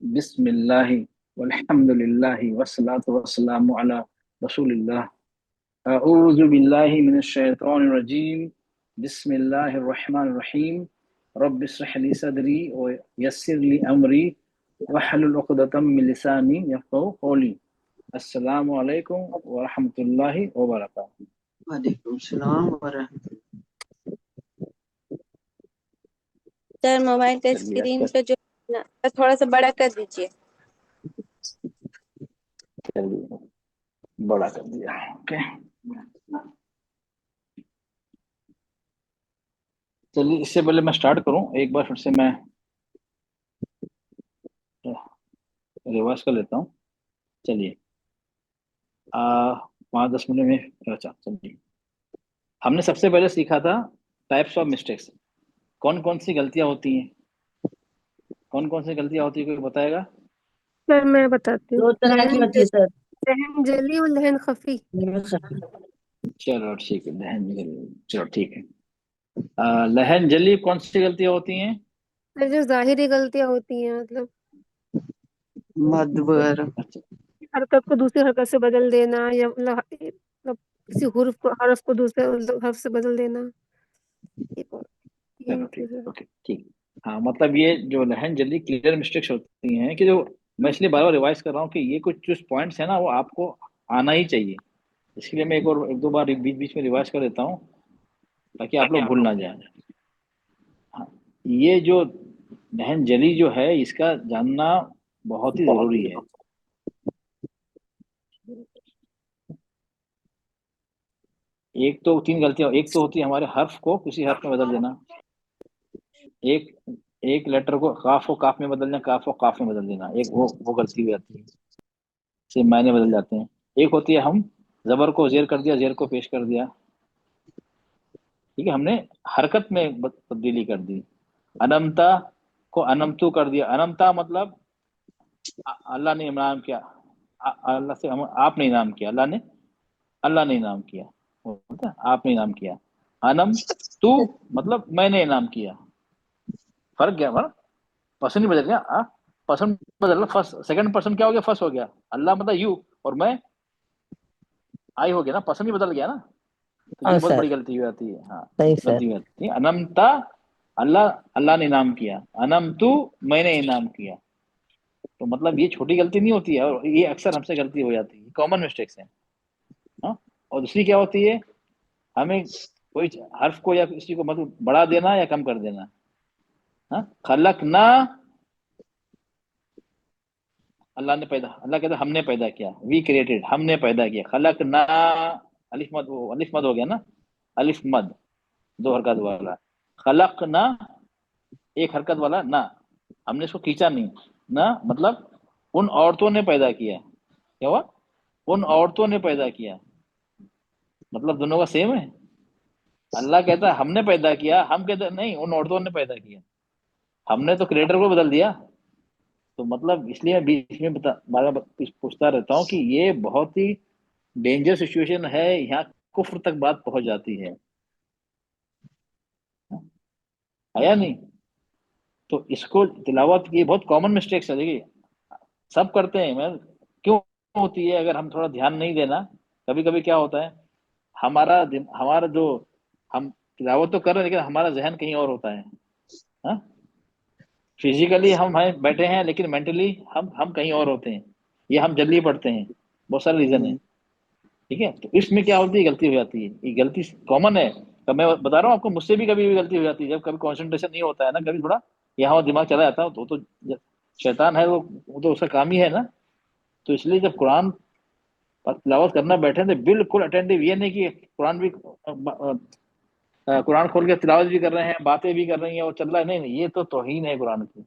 बिस्मिल्लाहि वल्हम्दुलिल्लाहि वस्सलातु वस्सलामु अला रसूलिल्लाह। अऊज़ु बिल्लाहि मिनश शैतानिर रजीम। बिस्मिल्लाहिर रहमानिर रहीम। रब्बि इश्रह ली सदरी व यस्सिर ली अमरी वहलुल उक़दतम मिन लिसानी यफ़क़हू क़ौली। अस्सलामु अलैकुम व रहमतुल्लाहि व बरकातुहू। वालेकुम सलाम वरहमतुल्लाह। सर मोबाइल का चलिए स्क्रीन पे जो बस थोड़ा सा बड़ा कर दीजिए। चलिए बड़ा कर दिया। ओके, चलिए इससे पहले मैं स्टार्ट करूं, एक बार फिर से मैं रिवर्स कर लेता हूं। चलिए 5-10 मिनट में। अच्छा चलिए, हमने सबसे पहले सीखा था टाइप्स ऑफ मिस्टेक्स। कौन कौन सी गलतियां होती हैं, कौन कौन सी गलतियां होती है, कोई बताएगा? सर मैं बताती हूँ। दो तरह की होती है सर। लहन जली और लहन खफी। चलो ठीक है, लहन जली, चलो ठीक है। लहन जली कौन सी गलतियां होती हैं? सर जो जाहिरी गलतियां होती हैं, मतलब मद वगैरह। अच्छा, हरकत को दूसरी हरकत से बदल देना, या मतलब किसी हरफ को दूसरे हरफ से बदल देना। चलो ठीक, ओके ठीक। हाँ मतलब ये जो लहन जल्दी क्लियर मिस्टेक्स होती हैं कि जो मैं इसलिए बार बार रिवाइज कर रहा हूँ कि ये कुछ जो पॉइंट्स है ना वो आपको आना ही चाहिए। इसके लिए मैं एक दो बार बीच बीच में रिवाइज कर देता हूँ ताकि आप लोग भूल ना जाए। हाँ, ये जो लहन जली जो है इसका जानना बहुत ही जरूरी है। एक तो तीन गलतियां, एक तो होती है हमारे हर्फ को किसी हर्फ में बदल देना, एक एक लेटर को काफ को काफ में बदल देना, काफ को काफ में बदल देना, एक वो गलती हो जाती है, से मायने बदल जाते हैं। एक होती है हम जबर को जेर कर दिया, जेर को पेश कर दिया, ठीक है, हमने हरकत में तब्दीली कर दी। अनमता को अनमतु कर दिया, अनमता मतलब अल्लाह ने इनाम किया, अल्लाह से हम आपने इनाम किया, अल्लाह ने इनाम किया, होता है आपने इनाम किया। अनम तू मतलब मैंने इनाम किया। फर्क क्या है? पर्सन ही बदल गया। पर्सन बदल, फर्स्ट सेकंड पर्सन क्या हो गया, फर्स्ट हो गया। अल्लाह मतलब यू और मैं आई हो गया ना, पर्सन ही बदल गया ना। तो ये हाँ बहुत सर, बड़ी गलती हो जाती है। हाँ सही सर। गलती हो जाती है। अनमता अल्लाह, अल्लाह ने इनाम किया। अनम तू मैंने इनाम किया। तो मतलब ये छोटी गलती नहीं होती है, और ये अक्सर हमसे गलती हो जाती है, कॉमन मिस्टेक्स है। हाँ, और दूसरी क्या होती है, हमें कोई हर्फ को या किसी को मतलब बढ़ा देना या कम कर देना। हाँ, खलक ना, अल्लाह ने पैदा, अल्लाह कहता हमने पैदा किया, वी क्रिएटेड, हमने पैदा किया। खलक ना, अलिफ मद, वो अलिफ मद हो गया ना, अलिफ मद दो हरकत वाला। खलक ना एक हरकत वाला ना, हमने इसको खींचा नहीं ना, मतलब उन औरतों ने पैदा किया। क्या हुआ? उन औरतों ने पैदा किया, मतलब दोनों का सेम है। अल्लाह कहता है हमने पैदा किया, हम कहते हैं नहीं उन औरतों ने पैदा किया। हमने तो क्रिएटर को बदल दिया। तो मतलब इसलिए मैं बीच में बार बार पूछता रहता हूँ कि ये बहुत ही डेंजर सिचुएशन है, यहाँ कुफ्र तक बात पहुंच जाती है या नहीं? तो इसको तिलावत की बहुत कॉमन मिस्टेक्स है, देखिए सब करते हैं। मैं क्यों होती है, अगर हम थोड़ा ध्यान नहीं देना, कभी कभी क्या होता है, हमारा जो हम तिलावत तो कर रहे हैं लेकिन हमारा जहन कहीं और होता है। हाँ, फिजिकली हम बैठे हैं लेकिन मेंटली हम कहीं और होते हैं, ये हम जल्दी पढ़ते हैं, बहुत सारे रीजन है। ठीक है, तो इसमें क्या होती है, गलती हो जाती है, ये गलती कॉमन है। तो मैं बता रहा हूँ आपको, मुझसे भी कभी भी गलती हो जाती है, जब कभी कंसंट्रेशन नहीं होता है ना, कभी थोड़ा यहाँ वहाँ दिमाग चला जाता है, तो शैतान है वो तो उसका काम ही है ना। तो इसलिए जब कुरान पर तिलावत करना बैठे तो बिल्कुल अटेंटिव, ये नहीं कि कुरान भी कुरान खोल के तिलावत भी कर रहे हैं, बातें भी कर रही हैं और चल रहा है, नहीं नहीं, ये तो तौहीन है कुरान की,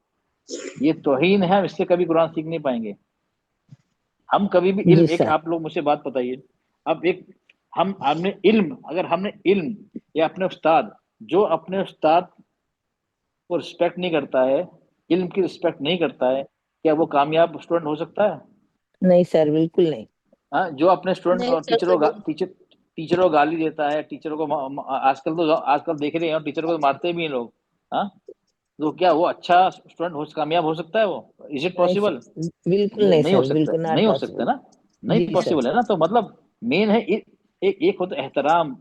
ये तौहीन है, हम इससे कभी कुरान सीख नहीं पाएंगे। हम कभी भी जी इल्म, एक सर। आप लोग मुझसे बात बताइए, अब एक हम हमने इल्म, अगर हमने इल्म या अपने उस्ताद, जो अपने उस्ताद को रिस्पेक्ट नहीं करता है, इल्म की रिस्पेक्ट नहीं करता है, क्या वो कामयाब स्टूडेंट हो सकता है? नहीं सर, बिल्कुल नहीं। हाँ, जो अपने स्टूडेंट नहीं और सर, कभी नहीं। टीचरों को गाली देता है, टीचरों को आजकल देख रहे हैं टीचर को तो मारते भी हैं लोग। हाँ, तो क्या वो अच्छा स्टूडेंट हो, कामयाब हो सकता है वो? इज इट नहीं पॉसिबल? सर, बिल्कुल नहीं नहीं हो सर, सकता बिल्कुल है, नॉट नहीं हो सकता पॉसिबल। ना, नहीं जी सर। पॉसिबल है ना। तो मतलब मेन है एक होता है एहतराम,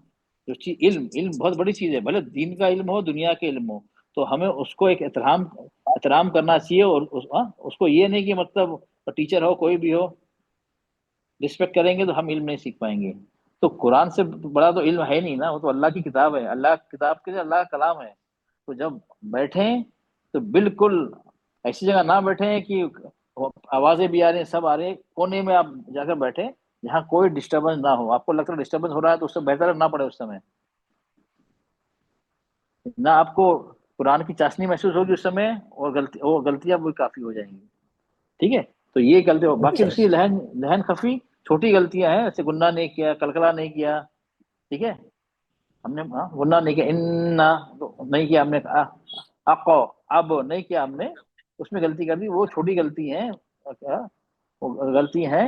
जो चीज इल्म, इल्म बहुत बड़ी चीज है, भले दीन का इल्म हो, दुनिया के इल्म हो, तो हमें उसको एक एहतराम एहतराम करना चाहिए। और उसको ये नहीं कि मतलब टीचर हो कोई भी हो, रिस्पेक्ट करेंगे तो हम इल्म नहीं सीख पाएंगे। तो कुरान से बड़ा तो इल्म है नहीं ना, वो तो अल्लाह की किताब है, अल्लाह की किताब के अल्लाह का कलाम है। तो जब बैठे तो बिल्कुल ऐसी जगह ना बैठे कि आवाजें भी आ रही हैं, सब आ रहे हैं, कोने में आप जाकर बैठे जहाँ कोई डिस्टरबेंस ना हो। आपको लगता है डिस्टरबेंस हो रहा है तो उससे बेहतर है ना पड़े उस समय, ना आपको कुरान की चाशनी महसूस होगी उस समय, और गलतियां वो काफी हो जाएंगी। ठीक है, तो ये गलती हो, बाकी अच्छा दूसरी लहन लहन खफी छोटी गलतियां हैं, जैसे गुन्ना नहीं किया, कलकला नहीं किया। ठीक है, हमने गुन्ना नहीं किया, इन्ना तो नहीं किया हमने, अको अब नहीं किया हमने, उसमें गलती कर दी, वो छोटी गलती है, क्या वो गलती है,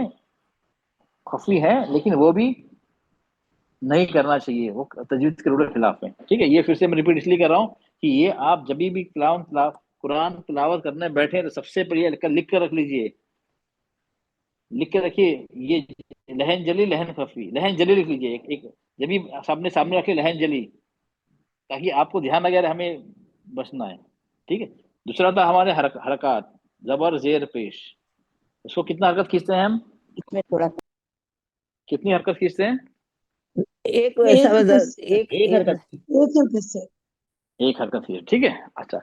खफी है, लेकिन वो भी नहीं करना चाहिए, वो तजवीज के रूल के खिलाफ है। ठीक है, ये फिर से मैं रिपीट इसलिए कर रहा हूँ कि ये आप जब भी कुरान तिलावत करने बैठे तो सबसे पहले लिख कर रख लीजिए, लिख के रखिए, ये लहन जली लहन खफी, लहन जली लिख लीजिए, एक जब भी सामने सामने रखिए लहन जली, ताकि आपको ध्यान लगे यार हमें बचना है। ठीक है, दूसरा था हमारे हरकत, जबर जेर पेश, उसको कितना हरकत खींचते हैं हम, इसमें थोड़ा कितनी हरकत खींचते हैं? एक वैसा एक एक एक हरकत, एक हरकत खींचे, ठीक है। अच्छा,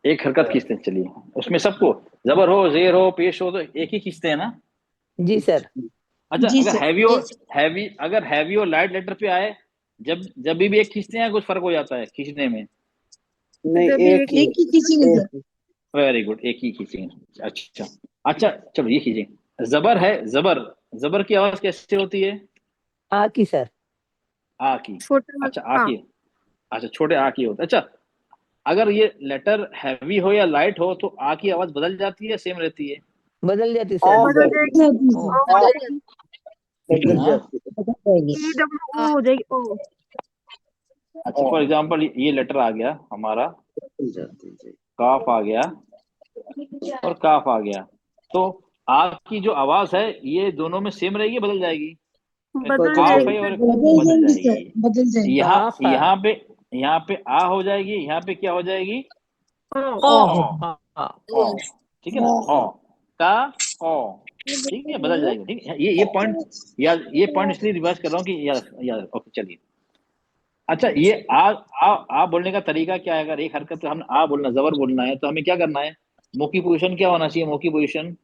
एक हरकत खींचते हैं, चलिए उसमें सबको जबर हो जेर हो पेश हो तो एक ही खींचते हैं ना। जी सर। अच्छा, अगर हैवी हो, अगर हैवी और लाइट लेटर पे आए, जब जब भी एक खींचते हैं कुछ फर्क हो जाता है खींचने में? नहीं, जब भी एक ही एक वेरी गुड, एक ही खींचेंगे। अच्छा अच्छा, चलो ये खींचेंगे। जबर है, जबर, जबर की आवाज कैसे होती है? आ की सर। आ की। छोटा अच्छा, आ हाँ, की, अच्छा छोटे आ की होता है। अच्छा, अगर ये लेटर हैवी हो या लाइट हो तो आ की आवाज बदल जाती है, सेम रहती है? बदल जाती सर। बदल जाएगी, ओ, ओ हो जाएगी, बदल हाँ? जाती है। ई डब्ल्यू ओ हो जाएगी, ओ। अच्छा, फॉर एग्जाम्पल ये लेटर आ गया हमारा, बदल जाती है जी। काफ आ गया और काफ आ गया, तो आ की जो आवाज है ये दोनों में सेम रहेगी, बदल जाएगी? बदल काफ जाएगी है और सर। बदल जाएगी। यहाँ काफ है। यहाँ पे आ हो जाएगी, यहाँ पे क्या हो जाएगी? ओ ओ। ओ। हाँ हाँ। ओ, ठीक है ना, ओ का ओ, ठीक है, बदल जाएगी। ठीक है, ये पॉइंट याद, ये पॉइंट इसलिए रिवर्स कर रहा हूँ कि याद याद, ओके चलिए। अच्छा, ये आ बोलने का तरीका क्या है? अगर एक हरकत हमने आ बोलना, जबर बोलना है, तो हमें क्या करना है? मुंह की पोजीशन क्या होना चाहिए? मुंह की पोजीशन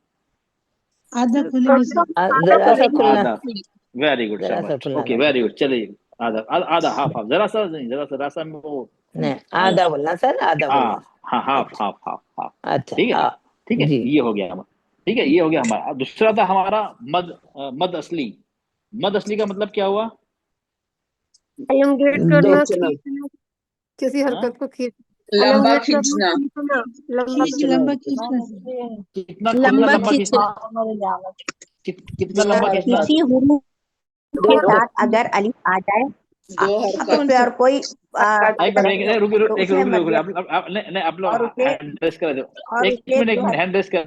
आधा जरा सा खुलेगी। खुलना। आधा। वेरी गुड, जरा सा शाबाश, खुलना ओके लगा। वेरी गुड, चलिए। आधा आधा, हाफ हाफ, जरा सा नहीं, जरा सा में वो नहीं, आधा। आधा बोलना सर, आधा हाँ बोलना। हाँ, हाफ अच्छा। Half half half. अच्छा ठीक है, हाँ। ठीक है, जी। ये हो गया हमारा। ठीक है, ये हो गया हमारा। अब दूसरा था हमारा मद असली। मद असली का मतलब क्या हुआ? आई एम गेट दो। करना, खींचना, खींचना, किसी हाँ? हरकत को खींच, लंबा elongate करना, खींचना। खींचना, लंबा खींचना। कितना कितना लंबा लंबा खींचना। कितना दो लंबा खींचना? हरकत, किसी हुरूफ के दो साथ अगर अलिफ आ जाए दो उस हरकत। पे और कोई एक मिनट, नहीं, रुक तो एक उसमें रुक रुक मध्य आप नहीं नहीं, आप लोग और उसके हैंड रेस कर दो। और एक उसके मिनट, एक दो मिनट, हैंड रेस कर,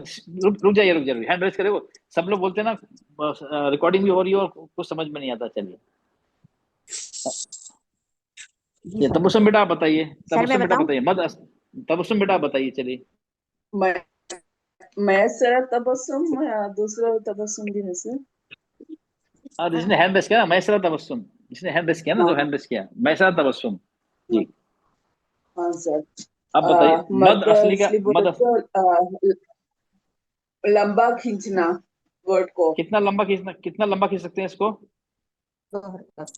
रुक जाइए, रुक जाइए, हैंड रेस करे वो। सब लोग बोलते हैं ना, रिकॉर्डिंग भी हो रही है और कुछ समझ में नहीं आता। चलिए, जी ये सर। तबस्सुम बेटा आप बताइए, सर मैं तबस्सुम बेटा बताऊं? बताइए, तबस्सुम बेटा आप बताइए, चलिए। मैं मैसरा तबस्सुम या दूसरा तबस्सुम भी है सर। जिसने हैंड रेस किया ना, मैसरा तबस्सुम, जिसने हैंड रेस किया ना, जो हाँ हैंड रेस किया, मैसरा तबस्सुम। जी, हाँ सर। अब बताइए मद मद असली का असली बोले तो लंबा खींचना वर्ड को, कितना लंबा खींच सकते हैं इसको? दो हरकत।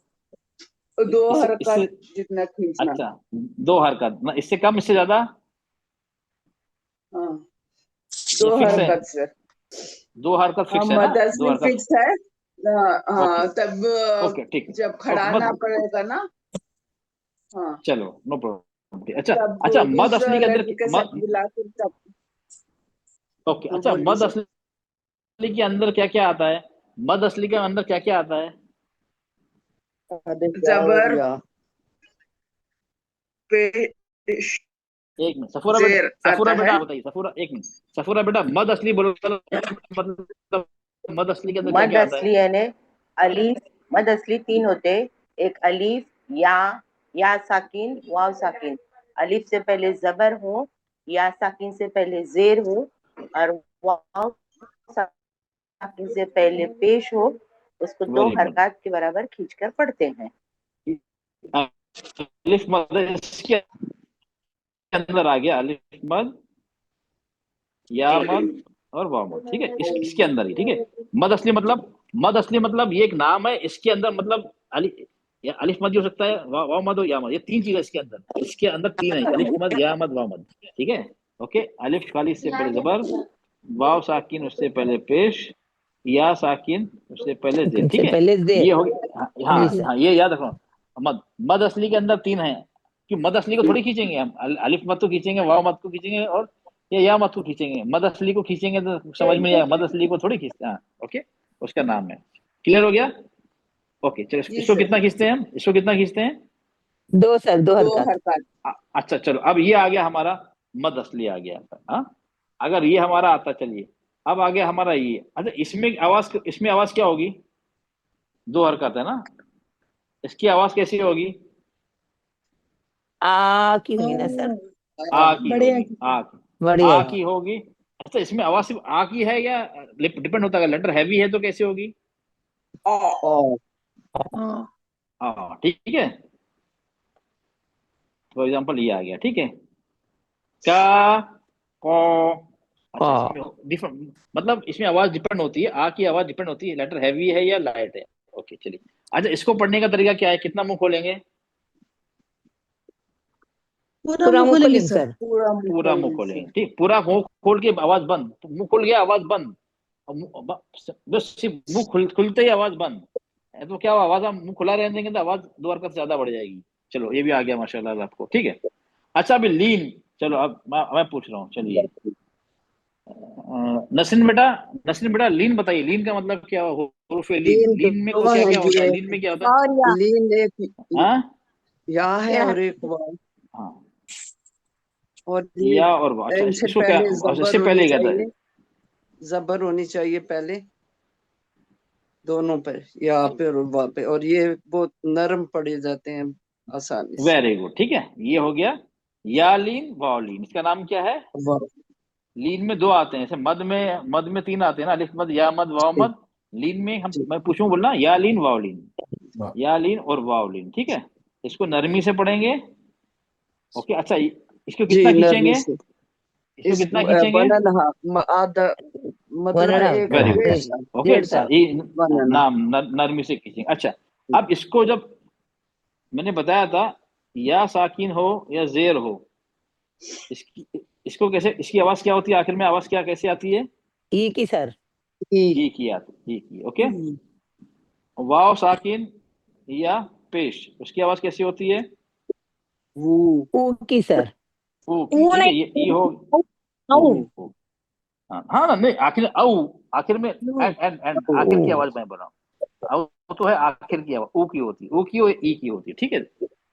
दो इससे हरकत जितना खींचना। अच्छा, दो हरकत ना, इससे कम, इससे ज्यादा, हाँ, या दो फिक्स है? हरकत सर। दो हरकत हाँ, फिक्स है ना, मद दो असली हरकत। फिक्स है। ओके हाँ, तब ओके, ठीक है, जब ओके खड़ाना मद, पड़ेगा ना। हाँ, चलो नो प्रॉब्लम। अच्छा तब अच्छा, मद दूसरा असली के अंदर लेटर के साथ मिलाकर तब। ओके, हाँ, अच्छा, बोलिए मद सर। असली के अंदर क्या क्या आता है? मद असली के अंदर क्या क्या आता है? आधे क्या और जबर या पेश एक मिनट सफूरा जेर बेटा, सफूरा आता बेटा है। आप बताइए, सफूरा एक मिनट, सफूरा बेटा मद असली बोलो, मतलब मद असली के अंदर क्या मद क्या आता असली है? यानी अलीफ, मद असली तीन होते, एक अलीफ, या साकिन, वाव साकिन। अलीफ से पहले जबर हो, या साकिन से पहले जेर हो, और वाव साकिन से पहले पेश हो, उसको दो वेरी गुड। हरकत के बराबर खींचकर पढ़ते हैं। अलिफ मद इसके अंदर आ गया, अलिफ मद, या मद और वाव मद, ठीक है, इसके अंदर ही, ठीक है। मद असली मतलब, मद असली मतलब ये एक नाम है, इसके अंदर मतलब या अलिफ मद भी हो सकता है, वाव मद हो या मद, ये तीन चीजें इसके अंदर तीन है, अलिफ मद, या मद, वाव मद, ठीक है। ओके, अलिफ खाली इससे पहले जबर, वाव साकिन उससे पहले पेश, या साकिन उससे पहले जेर, ठीक से है। पहले जेर। ये हो गया, हाँ जी सर। हाँ, ये याद रखो। मद, मद असली के अंदर तीन है, कि मद असली को थोड़ी खींचेंगे हम, अलिफ मद को खींचेंगे, वाव मद को खींचेंगे, और ये या मद को खींचेंगे। मद असली को खींचेंगे तो समझ में नहीं आएगा, मद असली को थोड़ी खींचते हैं, हाँ, ओके, उसका नाम है। क्लियर हो गया? ओके, चलो जी इसको सर। कितना खींचते हैं हम, इसको कितना खींचते हैं? दो सर, दो दो हरकत। हरकत। अच्छा चलो, अब ये आ गया हमारा मद असली आ गया, हाँ। अगर ये हमारा आता, चलिए अब आ गया हमारा ये। अच्छा, इसमें आवाज क्या होगी? दो हरकत है ना, इसकी आवाज कैसी होगी? आ की हुई ना सर? आ की बड़े होगी, आ की, बढ़िया आ है। की होगी। अच्छा, इसमें आवाज सिर्फ आ की है या डिपेंड होता है? लेटर हैवी है तो कैसे होगी? ओ। हाँ, ठीक है। फॉर एग्जाम्पल ये आ गया, ठीक है, का, को। अच्छा, आ, इसमें डिफरेंट, मतलब इसमें आवाज डिपेंड होती है, आ की आवाज डिपेंड होती है, लेटर हैवी है या लाइट है। ओके, चलिए। अच्छा, इसको पढ़ने का तरीका क्या है, कितना मुंह खोलेंगे? पूरा पूरा मुंह मुंह खोलेंगे खोलेंगे सर। सर। पूरा मुंह पूरा मुंह खोलने से। खोलेंगे, ठीक, पूरा मुंह खोल के आवाज बंद, मुंह खुल गया आवाज बंद, और बस सिर्फ मुंह खुलते ही आवाज बंद है, तो क्या हुआ, आवाज हम मुंह खुला रहने देंगे तो आवाज दो हरकत से ज्यादा बढ़ जाएगी। चलो, ये भी आ गया माशाल्लाह आपको, ठीक है। अच्छा, अभी लीन, चलो अब मैं पूछ रहा हूँ, चलिए। नसरीन बेटा लीन बताइए, लीन का मतलब क्या हो? हुरूफ लीन, लीन तो लीन में को दो क्या क्या होगी, होता है, लीन एक में क्या होता है? और या लीन, एक हाँ या है या और एक वाव। हाँ, और ये या और अच्छा, इनसे इसको क्या, पहले अच्छा, जबर इससे होनी पहले क्या था? चाहिए, जबर होनी चाहिए पहले दोनों पे, यहाँ पे और वहाँ पे, और ये बहुत नरम पड़े जाते हैं आसानी से। वेरी गुड, ठीक है, ये हो गया या लीन, वाव लीन। इसका नाम क्या है? वाह। लीन में दो आते हैं, जैसे मद में तीन आते हैं ना, अलिफ मद, या मद, वाव जी मद। लीन में हम, जी। मैं पूछूं बोलना, या लीन, वाव लीन, या लीन और वाव लीन, ठीक है। इसको नरमी से पढ़ेंगे। ओके, अच्छा, इसको जी कितना नरमी खींचेंगे? से। इसको इस कितना खींचेंगे? वन एंड हाफ, आधा, वन मतलब एंड एक वेरी हाफ, गुड, डेढ़ डेढ़, साल। ओके, डेढ़ साल। ये वन एंड हाफ। नाम नरमी से खींचेंगे। अच्छा, अब इसको जब मैंने बताया था, या साकिन हो या जेर हो, इसकी इसको कैसे, इसकी आवाज क्या होती है आखिर में, आवाज क्या कैसे आती है? ई की सर। ठीक। ई की आती, ई की, ओके। वाव साकिन या पेश, उसकी आवाज कैसी होती है? वो। ऊ की सर। ओ की, ठीक है, ये ई हो, ओ, ओ, हाँ हाँ ना, नहीं, आखिर आखिर में एंड एंड एंड ऊ। आखिर की आवाज मैं बोला हूँ। औ तो है आखिर की आवाज, ओ की होती है, ओ की हो, ई की होती है, ठीक है।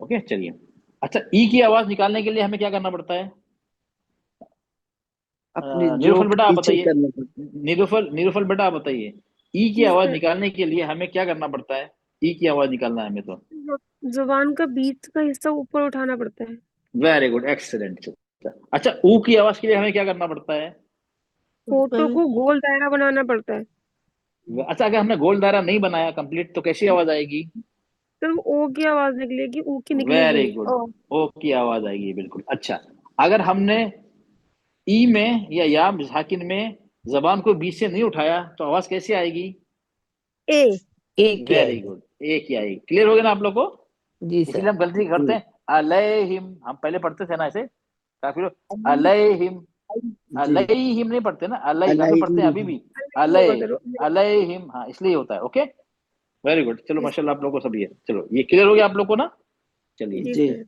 ओके, चलिए। अच्छा, ई की आवाज निकालने के लिए हमें क्या करना पड़ता है? अपनी निरूफल जोक बेटा आप पीछे बताइए, करने को। निरूफल बेटा आप बताइए, ई की आवाज जिससे निकालने के लिए हमें क्या करना पड़ता है? ई की आवाज निकालना है हमें तो। जुबान का बीच का हिस्सा ऊपर उठाना पड़ता है। Very good, excellent. अच्छा, ऊ की आवाज के लिए हमें क्या करना पड़ता है? फोटो को गोल दायरा बनाना पड़ता है। अच्छा, अगर हमने गोल दायरा नहीं बनाया कंप्लीट तो कैसी आवाज आएगी? तो ओ की आवाज निकलेगी, ऊ की निकलेगी वेरी नहीं। गुड, ओ की आवाज आएगी, बिल्कुल। अच्छा, अगर हमने ई में या साकिन में जबान को बीच से नहीं उठाया तो आवाज कैसे आएगी? ए। ए की वेरी आएगी। गुड, ए की आएगी। क्लियर हो गया ना आप लोग को? जी इसीलिए सर। हम गलती करते जी हैं, अलैहिम, हम पहले पढ़ते थे ना ऐसे काफी लोग, अलैहिम, जी। अलैहिम नहीं पढ़ते ना, अलैहिम अलाई। पढ़ते हैं अभी भी, वो अलै, करो। अलैहिम, हाँ, इसलिए होता है। ओके, वेरी गुड, चलो माशाल्लाह आप लोगों को सब ये, चलो ये क्लियर हो गया आप लोग को ना? चलिए। जी जी। सर।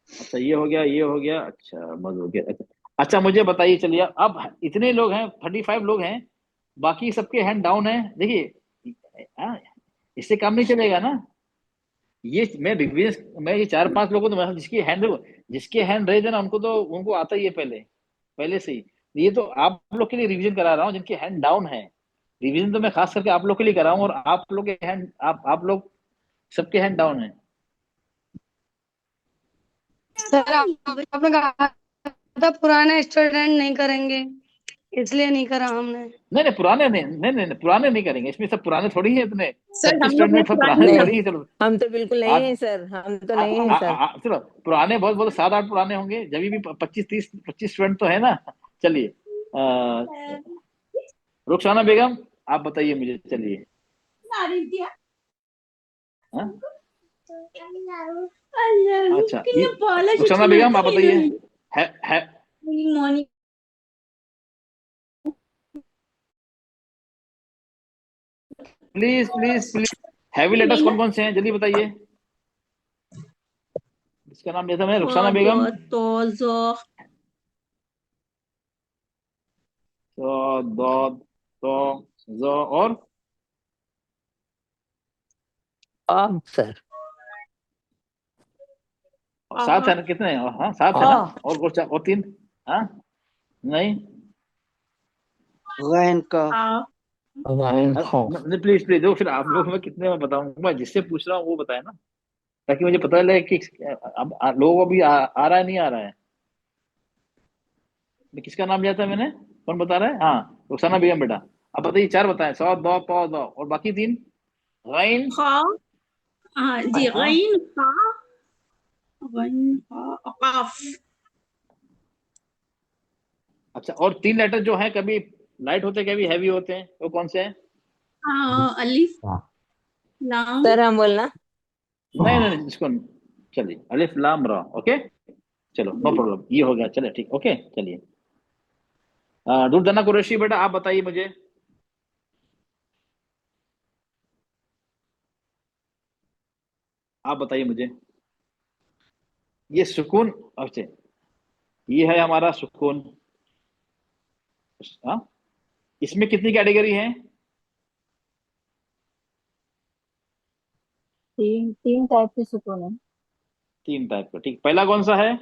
अच्छा, ये हो गया, ये हो गया, अच्छा, मज हो गया। अच्छा, मुझे बताइए, चलिए, अब इतने लोग हैं, 35 लोग हैं, बाकी सबके हैंड डाउन है, देखिए। हाँ, इससे काम नहीं चलेगा ना। ये मैं रिवीजन, मैं ये 4-5 लोगों तो मैं जिसके हैंड रेज है ना, उनको तो उनको आता ही है पहले पहले से ही। ये तो आप लोग के लिए रिवीजन करा रहा हूँ जिनके हैंड डाउन है। रिवीजन तो मैं खास करके आप लोग के लिए करा हूँ, और आप लोग के हैंड, आप लोग सबके हैंड डाउन है। सर आपने कहा था पुराने स्टूडेंट नहीं करेंगे, इसलिए नहीं करा हमने। नहीं नहीं, पुराने नहीं, नहीं नहीं नहीं, पुराने नहीं करेंगे, इसमें सब पुराने थोड़ी है इतने। सर 36 हम लोग स्टूडेंट में में सब पुराने पुराने नहीं नहीं, थोड़ी है। चलो हम तो बिल्कुल नहीं आज है सर, हम तो नहीं है सर। चलो पुराने बहुत बहुत 7-8 पुराने होंगे, जब भी 25-30-25 स्टूडेंट तो है ना। चलिए, रुखसाना बेगम आप बताइए मुझे, चलिए। हाँ? अच्छा, रुखसाना बेगम आप बताइए। है please please please, heavy letters कौन कौन से हैं, जल्दी बताइए। इसका नाम लेता मैं, रुखसाना बेगम। तो दो, तो जो, अब सर, और 7 है ना, कितने हैं? हाँ 7 है ना, और 3। हाँ नहीं, गैन का नहीं प्लीज प्लीज, देखो फिर आप लोग, मैं कितने में बताऊंगा, मैं जिससे पूछ रहा हूँ वो बताए ना, ताकि मुझे पता लगे कि अब लोगों को भी आ रहा है नहीं आ रहा है। किसका नाम लिया था मैंने, कौन बता रहा है? हाँ रुखसाना बेगम बेटा, अब बताइए। 4 बताएं, सौ, दो, पौ, दो, और बाकी 3 गैन। हाँ जी, हाँ गैन खा, गैन खा काफ। अच्छा, और 3 लेटर जो हैं, कभी लाइट होते हैं कभी हैवी होते हैं, वो कौन से हैं? अलिफ लाम। सर हम बोलना। नहीं नहीं नहीं, इसको चलिए, अलिफ लाम रा, ओके। चलो नो प्रॉब्लम, ये हो गया, चले ठीक, ओके चलिए। दुर्दना कुरैशी बेटा आप बताइए मुझे। आप बताइए मुझे, ये सुकून, अच्छा ये है हमारा सुकून। हाँ, इसमें कितनी कैटेगरी है? तीन तीन टाइप के सुकून है। 3 टाइप का, ठीक। पहला कौन सा है?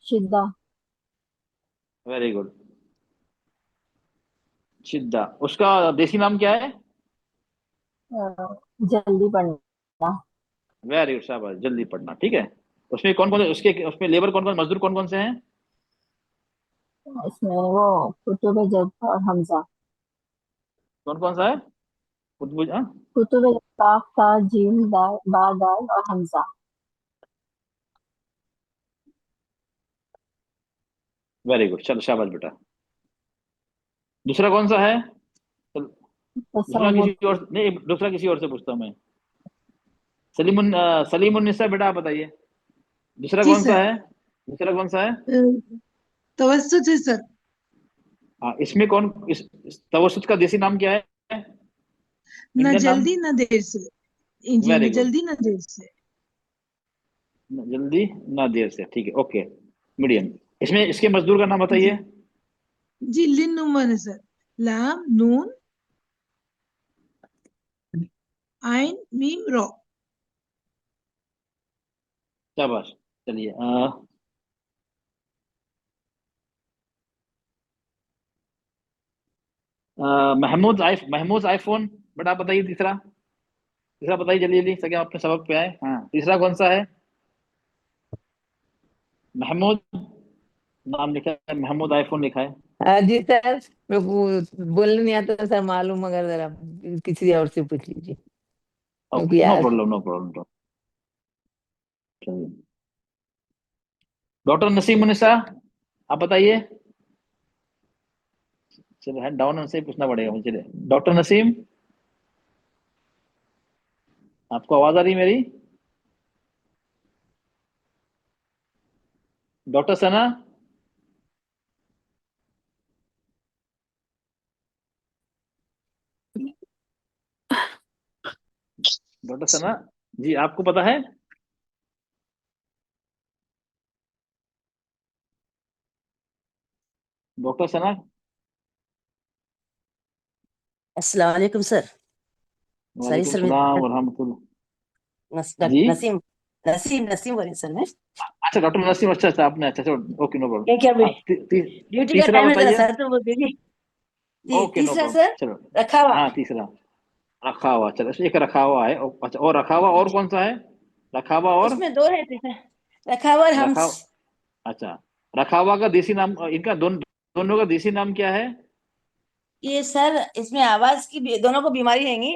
शिद्दा। वेरी गुड, शिद्दा। उसका देसी नाम क्या है? जल्दी पढ़ना। वेरी गुड, शाबाश, जल्दी पढ़ना, ठीक है। उसमें कौन कौन, उसके उसमें लेबर कौन कौन, मजदूर कौन कौन से हैं? इसमें वो कुतुब जद और हमजा। कौन कौन सा है? कुतुब, हाँ कुतुब काफ का जीम दाल बा दाल और हमजा। वेरी गुड, चलो शाबाश बेटा। दूसरा कौन सा है? चल, दूसरा तसव्वुफ। किसी और नहीं, दूसरा किसी और से पूछता हूँ मैं। सलीमुन्निसा बेटा आप बताइए, दूसरा जी कौन सा सर। है? दूसरा कौन सा है? तवस्सुत है सर। हाँ, इसमें कौन, इस तवसुत का देसी नाम क्या है? न इंडियन नाम? जल्दी न देर से। जी, वेरी न गुड, जल्दी न देर से। जल्दी ना देर से, ठीक है, ओके। मीडियम। इसमें इसके मजदूर का नाम जी बताइए। जी, लिन नुमन है सर। लाम नून आइन मीम रो। शाबाश, चलिए। महमूद आईफोन बेटा आप बताइए। तीसरा, तीसरा बताइए जल्दी जल्दी, ताकि हम अपने सबक पे आए। हाँ, तीसरा कौन सा है? महमूद नाम लिखा है, महमूद आईफोन लिखा है। जी सर, मेरे को बोलने नहीं आता सर मालूम, मगर जरा किसी और से पूछ लीजिए, क्योंकि नो यार। प्रॉब्लम, नो प्रॉब्लम, चलिए। डॉक्टर नसीम मुनिसा आप बताइए। चलो हैंड डाउन से ही पूछना पड़ेगा मुझे। डॉक्टर नसीम, आपको आवाज आ रही है मेरी? डॉक्टर सना, डॉक्टर सना जी, आपको पता है? डॉक्टर सना, अस्सलाम वालेकुम सर। सारी वालेकुम सर सलाम व रहमतुल्लाह। जी नसीम नसीम नसीम बोले सर मैं। अच्छा डॉक्टर नसीम, अच्छा आपने, अच्छा ओके नो क्या क्या प्रॉब्लम। आप ड्यूटी का तीसरा टाइम है जरा बताइए। सर तो वो दीजिए जी। ओके नो तीसरा प्रॉब्लम, सर चलो। रखा हुआ। हाँ तीसरा रखा हुआ, चलो एक रखा हुआ है, अच्छा और रखा हुआ और कौन सा है? रखा हुआ और उसमें दो है तीसरा, रखा हुआ और रखा, हम्स। अच्छा रखा हुआ का देसी नाम, इनका दोनों का देसी नाम क्या है? ये सर इसमें आवाज की दोनों को बीमारी रहेंगी,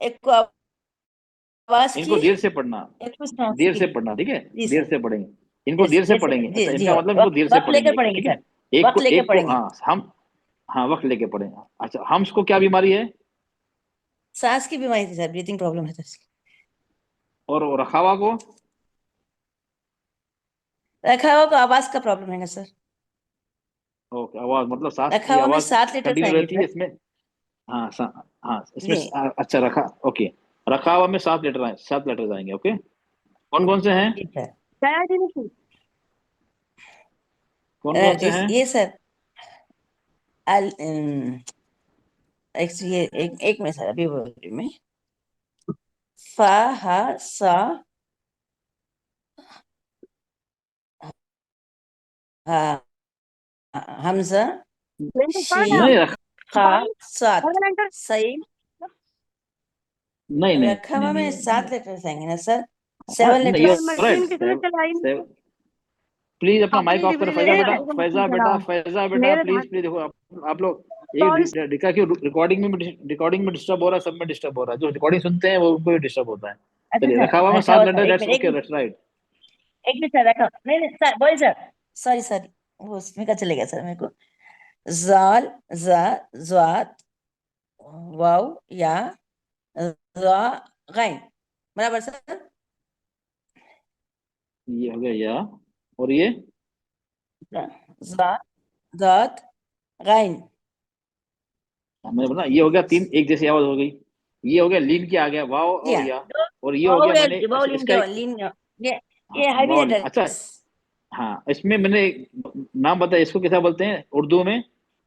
एक को आवाज की, इनको देर से पढ़ना, एक को सांस देर की। से पढ़ना, ठीक है, जी देर सर। से पढ़ेंगे, इनको देर से जैसे पढ़ेंगे, जी अच्छा जी इनका मतलब इनको वक्त देर से वक्त पढ़ेंगे, लेकर पढ़ेंगे ठीक है। सर, वक्त लेकर एक को पढ़ेंगे। हम, हाँ वक्त लेके पढ़ेंगे। अच्छा हम्स को क्या बीमारी है? सांस की बीमारी थी सर, ब्रीथिंग प्रॉब्लम है सर। और रखावा को? रखा हुआ को आवाज का प्रॉब्लम है ना सर। ओके, आवाज मतलब सांस रखा की हुआ में आवाज 7 लीटर कंटिन्यू आएंगे रहती है सर। इसमें। हाँ हाँ इसमें जी अच्छा रखा, ओके। रखा हुआ में 7 लीटर आए, 7 लीटर आएंगे, ओके। कौन कौन से हैं? जी सर। चाय दी नहीं कौन कौन से हैं? ये सर अल ये एक में सर अभी बोल रही हूँ मैं। फा हा सा हा हमजा शीन नहीं खा सात सही। नहीं नहीं रखा नहीं हुआ में नहीं, 7 लीटर आएंगे ना सर, हाँ, 7 नहीं लीटर। मशीन किसने चलाई? राइट। प्लीज अपना माइक अपनी ऑफ करो, डिग्री फैजा लेके बेटा, आए थे मशीन चलाओ। फैजा बेटा मेरे प्लीज हाथ प्लीज देखो, आप लोग सॉरी ये देखा कि रिकॉर्डिंग में डिस्टर्ब हो रहा है, सब में डिस्टर्ब हो रहा है, जो रिकॉर्डिंग सुनते हैं वो उनको भी डिस्टर्ब होता है। अच्छा चलिए सर रखा हुआ में रखा सात हुआ sir, letter, that's okay, that's right. एक मिनट सर रखा, नहीं नहीं सर बोल सर, सॉरी सॉरी, वो उसमें का चलेगा सर मेरे को। जाल जा ज्वात वाव या रा गैन, बराबर सर। ये हो गया या, और ये जा जात गैन। मैंने बोला ये हो गया, तीन एक जैसी आवाज हो गई। ये हो गया लीन की आ गया वाव जी और हाँ, या, और ये हो गया मैंने, वाव अच्छा लीन इसका के एक, लीन, ये हाँ ये हैवी वाव, लेटर। अच्छा हाँ इसमें मैंने नाम बताया, इसको कैसा बोलते हैं उर्दू में?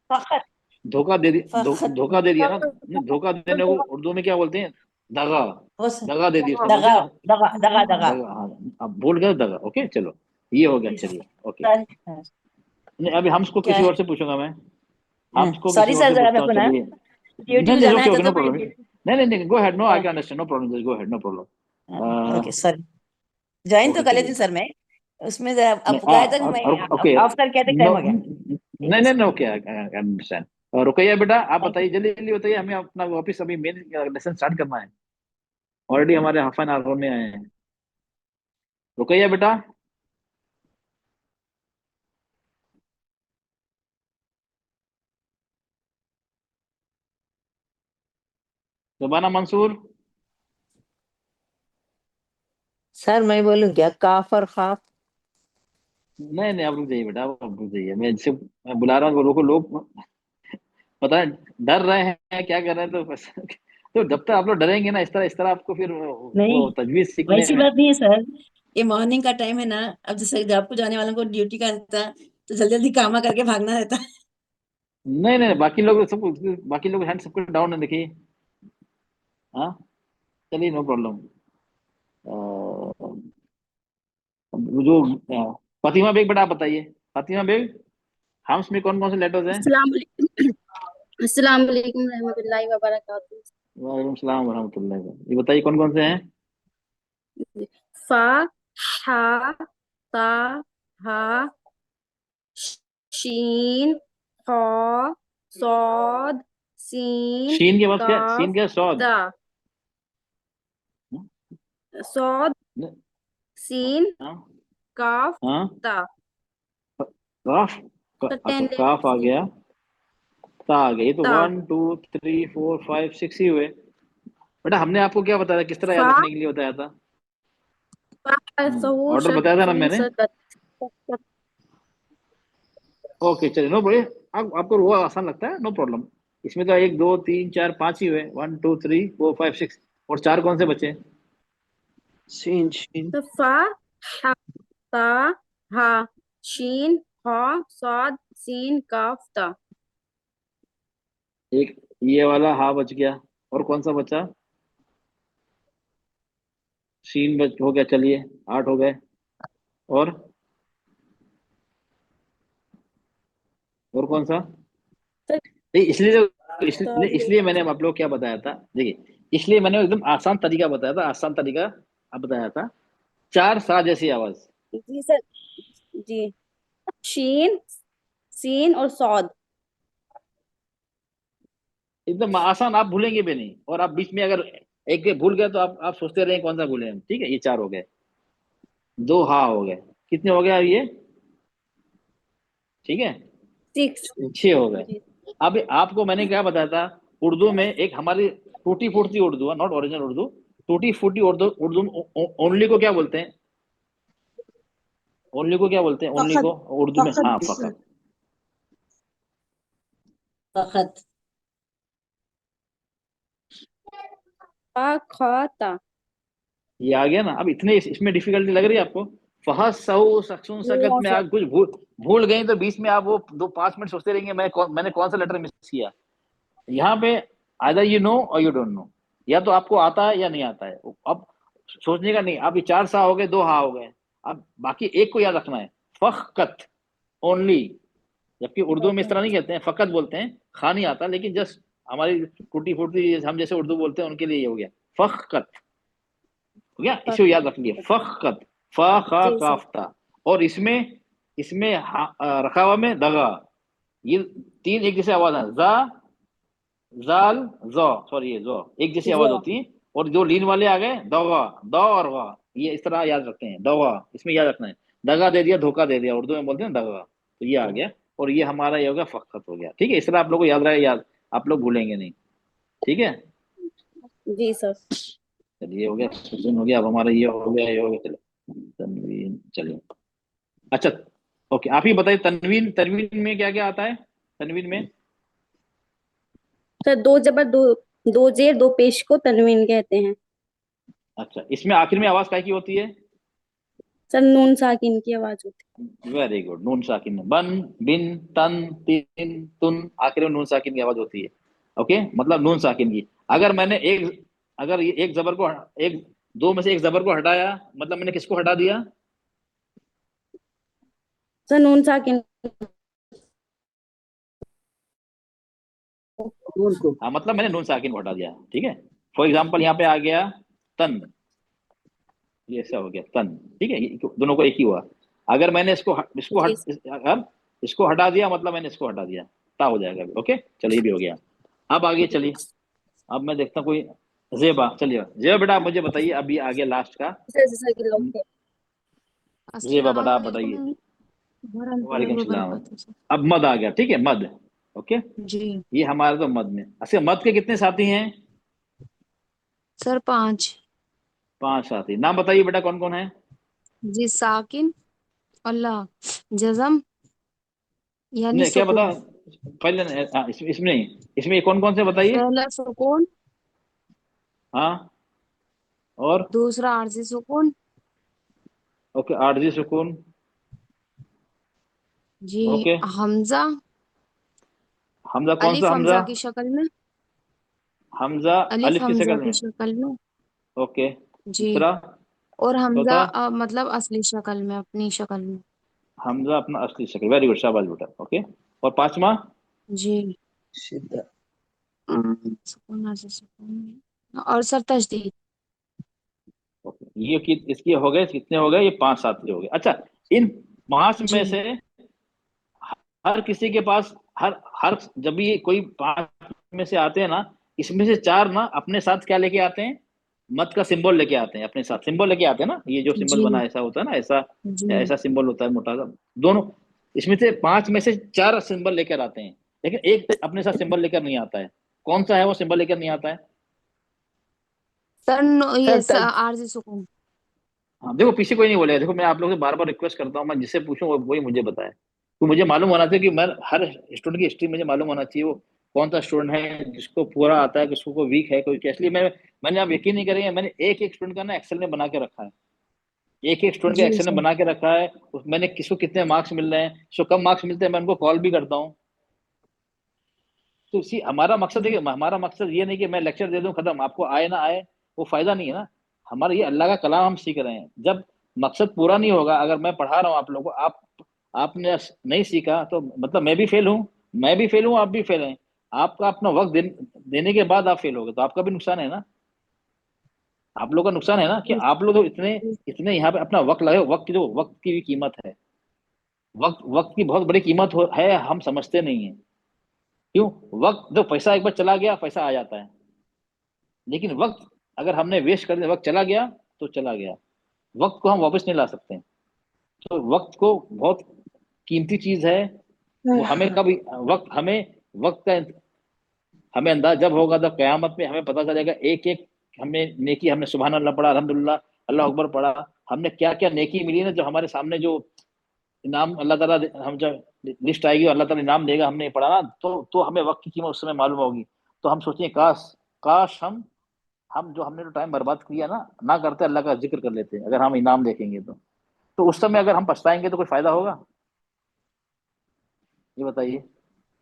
फखर धोखा दे दी, फखर धोखा दे दिया ना, नहीं, धोखा देने को उर्दू में क्या बोलते हैं? दगा, वो सर, दगा दे दी उसको बोलते दगा हैं ना, दगा दगा दगा। दगा, हाँ अब भूल गए दगा, ओके चलो ये हो गया, चलिए ओके। सर नहीं अभी हमको क्या किसी है, और से पूछूंगा मैं, हमको किसी सॉरी और सर से जरा पूछता मेरे हूँ, को ना चलिए। ड्यूटी नहीं को नहीं जाना ओके है ओके नो तो प्रॉब्लम, मैं नहीं go ahead, no I can understand, no problem, just go ahead, no problem. Okay sorry. Join तो ओके कर लेती चलिए, हूँ सर मैं, उसमें जरा नहीं अब क्या है तक मैं ओके, ऑफ करके आते नो टाइम हो गया। नहीं नहीं ओके आई अंडरस्टैंड। रुकैया बेटा आप थैंक यू। बताइए, जल्दी जल्दी बताइए, हमें अपना वापिस अभी मेन लेसन स्टार्ट करना है, ऑलरेडी हमारे हाफ एन आवर होने आए हैं। रुकैया बेटा, सुबाना मंसूर, सर मैं बोलूं क्या, काफ और खाफ? नहीं नहीं आप रुक जाइए बेटा, आप रुक जाइए, मैं बुला रहा हूँ लोगों को, लोग पता है डर रहे हैं क्या कर रहे हैं, तो बस तो जब तक आप लोग डरेंगे ना इस तरह आपको फिर नहीं वो तजवीज सीखने वैसी में। बात नहीं है सर, ये मॉर्निंग का टाइम है ना, अब जैसे जॉब को जाने वालों को ड्यूटी का रहता है तो जल्दी जल्दी काम करके भागना रहता है। नहीं नहीं बाकी लोग हैंड सबको डाउन है देखिए, हाँ चलिए नो प्रॉब्लम। जो फातिमा बेग बेटा आप बताइए, फातिमा बेग हम्स में कौन कौन से लेटर्स हैं? अस्सलाम वालेकुम रहमतुल्लाहि व बरकातहू। वालेकुम सलाम वरहमतुल्लाह, ये बताइए कौन कौन से हैं? फा हा ता हा शीन खा सौद सीन शीन के बाद क्या, सीन काफ क्या सौद? दा। सौद न- सीन हाँ काफ हाँ, दा। काफ, तो अच्छा 10 काफ आ लेटर्स हैं। गया, ता आ गया, ये तो ता 1 2 3 4 5 6 ही हुए। बेटा हमने आपको क्या बताया था, किस तरह याद फा रखने के लिए बताया था? सहू ऑर्डर बताया था ना शकीन मैंने, सकत। ओके चलिए नो प्रॉब्लम, आपको वो आसान लगता है, नो प्रॉब्लम। इसमें तो 1 2 3 4 5 ही हुए, 1 2 3 4 5 6, और चार कौन से बचे? सीन शीन तो फा हा ता हा शीन खा सौद सीन काफ दा। एक ये वाला हा बच गया, और कौन सा बचा? सीन बच हो गया, चलिए 8 हो गए। और कौन सा? सर नहीं इसलिए थर्ड ये इसलिए मैंने आप लोग क्या बताया था, देखिए इसलिए मैंने एकदम आसान तरीका बताया था, आसान तरीका अब बताया था। 4 सा जैसी आवाज। जी सर। जी शीन सीन और सौद। एकदम आसान, आप भूलेंगे भी नहीं। और आप बीच में अगर एक भूल गए तो आप सोचते रहे कौन सा भूले हम। ठीक है, ये 4 हो गए, 2 हा हो गए, कितने हो गए अब ये? ठीक है, 6। 6 हो गए। जी अब आपको मैंने क्या बताया था, उर्दू में एक हमारी टूटी फूटती उर्दू है, नॉट ओरिजिनल उर्दू, टूटी फूटी उर्दू, ओनली को क्या बोलते हैं? ओनली को क्या बोलते हैं? ओनली फकत को उर्दू में, हाँ फकत सर। फकत। फखत। फा खा ता। ये आ गया ना? अब इतने इसमें डिफिकल्टी लग रही है आपको? फहस सहू सकसून सकत नो में सर। आप कुछ भूल गए तो बीच में आप वो 5 मिनट सोचते रहेंगे मैंने कौन सा लेटर मिस किया। यहाँ पे आइदर यू नो और यू डोंट नो, या तो आपको आता है या नहीं आता है। अब सोचने का नहीं, अब ये 4 सा हो गए, 2 हा हो गए। अब बाकी एक को याद रखना है, फकत, ओनली। जबकि उर्दू में इस तरह नहीं कहते हैं, फकत बोलते हैं, खा नहीं आता, लेकिन जस्ट हमारी टूटी फूटी हम जैसे उर्दू बोलते हैं उनके लिए ये हो गया फकत। हो गया, इसे याद रख लिया, फकत, फा खा जी सर। काफता। और इसमें इसमें रखा हुआ में दगा, ये 3 एक जैसे आवाज है, जा जाल जो, सॉरी ये जो एक जैसी आवाज जो होती है। और जो लीन वाले आ गए, दगा, द और गा, ये इस तरह याद रखते हैं, दगा, इसमें याद रखना है। दगा दे दिया, धोखा दे दिया, उर्दू में बोलते हैं दगा, तो ये आ गया। और ये हमारा ये हो गया फखत हो गया। ठीक है, इस तरह आप लोग को याद रहे, याद, आप लोग भूलेंगे नहीं। ठीक है, जी सर। चलिए हो गया, सुजन हो गया, अब हमारा ये हो गया, ये हो गया, चलो तनवीन, चलिए। अच्छा, ओके, आप ही बताइए, तनवीन, तनवीन में क्या क्या आता है? तनवीन में सर दो जबर दो दो जेर दो पेश को तनवीन कहते हैं। अच्छा, इसमें आखिर में आवाज काय की होती है? सर नून साकिन की आवाज होती वेरी गुड, नून साकिन में बन, बिन, तन, तीन, तुन, आखिर में नून साकिन की आवाज होती है। ओके, मतलब नून साकिन की। अगर मैंने अगर ये एक जबर को, एक दो में से एक जबर को हटाया, मतलब मैंने किसको हटा दिया? है। सर नून साकिन। नून को। हाँ, मतलब मैंने नून साकिन को हटा दिया। ठीक है, फॉर एग्जाम्पल यहाँ पे आ गया तन, ये ऐसा हो गया तन। ठीक है, ये दोनों को एक ही हुआ। अगर मैंने जी अब इसको हटा दिया, मतलब मैंने इसको हटा दिया, ता हो जाएगा। ओके, चलिए ये भी हो गया। अब आगे चलिए, अब मैं देखता हूँ कोई। जेबा, चलिए जेबा बेटा, आप मुझे बताइए, अभी आगे लास्ट का। सर जैसा कि लोग थे। जेबा अस्सलाम बेटा, आप बताइए। वालेकुम वालेकुम वरहमतुल्लाहि सलाम। वबरकातुहू सर। अब मद आ गया, ठीक है, मद। ओके, जी ये हमारा तो मद में, अच्छा मद के कितने साथी हैं? सर 5। 5 साथी, नाम बताइए बेटा, कौन कौन है? जी साकिन, अल्लाह, जज़म यानी नहीं क्या बता, सुकून। पहले इसमें नहीं, इसमें कौन कौन से बताइए। पहला सुकून, हाँ, और दूसरा आरजी सुकून। ओके, आरजी सुकून। जी ओके, हमजा, हमजा कौन सा अलिफ हमजा? हमजा की शक्ल में, हमजा अलिफ अलिफ की हमजा शक्ल की में। शक्ल में। ओके, जी दूसरा, और हमजा चौथा, मतलब असली शक्ल में, अपनी शक्ल में। हमजा अपना असली शक्ल, वेरी गुड, शाबाश बेटा। ओके, और 5वां? जी शिद्दत। सुकून, आरजी सुकून और सर तजदीद। ओके, ये इसके हो गए, कितने हो गए? ये 5 साथी हो गए। अच्छा, इन 5 में जी से हर किसी के पास, हर हर जब भी कोई 5 में से आते हैं ना, इसमें से 4 ना अपने साथ क्या लेके आते हैं? मत का सिंबल लेके आते हैं अपने साथ, सिंबल लेके आते हैं ना, ये जो सिंबल जी बना ऐसा होता है ना, ऐसा जी ऐसा सिंबल होता है मोटा सा। दोनों, इसमें से 5 में से 4 सिंबल लेकर आते हैं, लेकिन एक अपने साथ सिंबल लेकर नहीं आता है। कौन सा है वो सिंबल लेकर नहीं आता है? सर ये सर आरजी सुकून। हाँ देखो, पीछे कोई नहीं बोलेगा। देखो, मैं आप लोगों से बार बार रिक्वेस्ट करता हूँ, मैं जिससे पूछूं वही मुझे बताए। तो मुझे मालूम होना चाहिए कि मैं हर स्टूडेंट की हिस्ट्री मुझे मालूम होना चाहिए, वो कौन सा स्टूडेंट है जिसको पूरा आता है, किसको वीक है, कोई क्या। इसलिए मैंने, आप यकीन नहीं करेंगे, मैंने एक एक स्टूडेंट का ना एक्सेल में बना के रखा है, एक एक स्टूडेंट का जी एक्सेल में सर। बना के रखा है। मैंने किसको कितने मार्क्स मिल रहे हैं, किसको कम मार्क्स मिलते हैं, मैं उनको कॉल भी करता हूँ। तो इसी हमारा मकसद है कि, हमारा मकसद ये नहीं कि मैं लेक्चर दे दूं खत्म, आपको आए ना आए वो फायदा नहीं है ना। हमारा ये अल्लाह का कलाम हम सीख रहे हैं। जब मकसद पूरा नहीं होगा, अगर मैं पढ़ा रहा हूँ आप लोगों को, आपने नहीं सीखा, तो मतलब मैं भी फेल हूँ, आप भी फेल हैं। आपका अपना वक्त देने के बाद आप फेल हो गए, तो आपका भी नुकसान है ना, आप लोग का नुकसान है ना, कि आप लोग तो इतने इतने यहाँ पे अपना वक्त लगे। वक्त की भी कीमत है, वक्त की बहुत बड़ी कीमत है, हम समझते नहीं है। क्यों? वक्त, जो पैसा एक बार चला गया, पैसा आ जाता है, लेकिन वक्त अगर हमने वेस्ट कर दिया, वक्त चला गया तो चला गया, वक्त को हम वापस नहीं ला सकते। तो वक्त को बहुत कीमती चीज है, वो हमें कभी वक्त का हमें अंदाज जब होगा, तो कयामत में हमें पता चलेगा, एक एक हमने नेकी, हमने सुभान अल्लाह पढ़ा, अल्हम्दुलिल्लाह, अल्लाह अकबर पढ़ा, हमने क्या क्या नेकी मिली ना, जो हमारे सामने जो इनाम अल्लाह ताला हम जब लिस्ट आएगी और अल्लाह ताला इनाम देगा, हमने पढ़ा ना, तो हमें वक्त की कीमत उस समय मालूम होगी। तो हम सोचें, काश काश हम जो हमने जो टाइम बर्बाद किया ना करते, अल्लाह का जिक्र कर लेते, अगर हम इनाम देखेंगे तो उस समय अगर हम पछताएंगे तो कोई फायदा होगा? ये बताइए।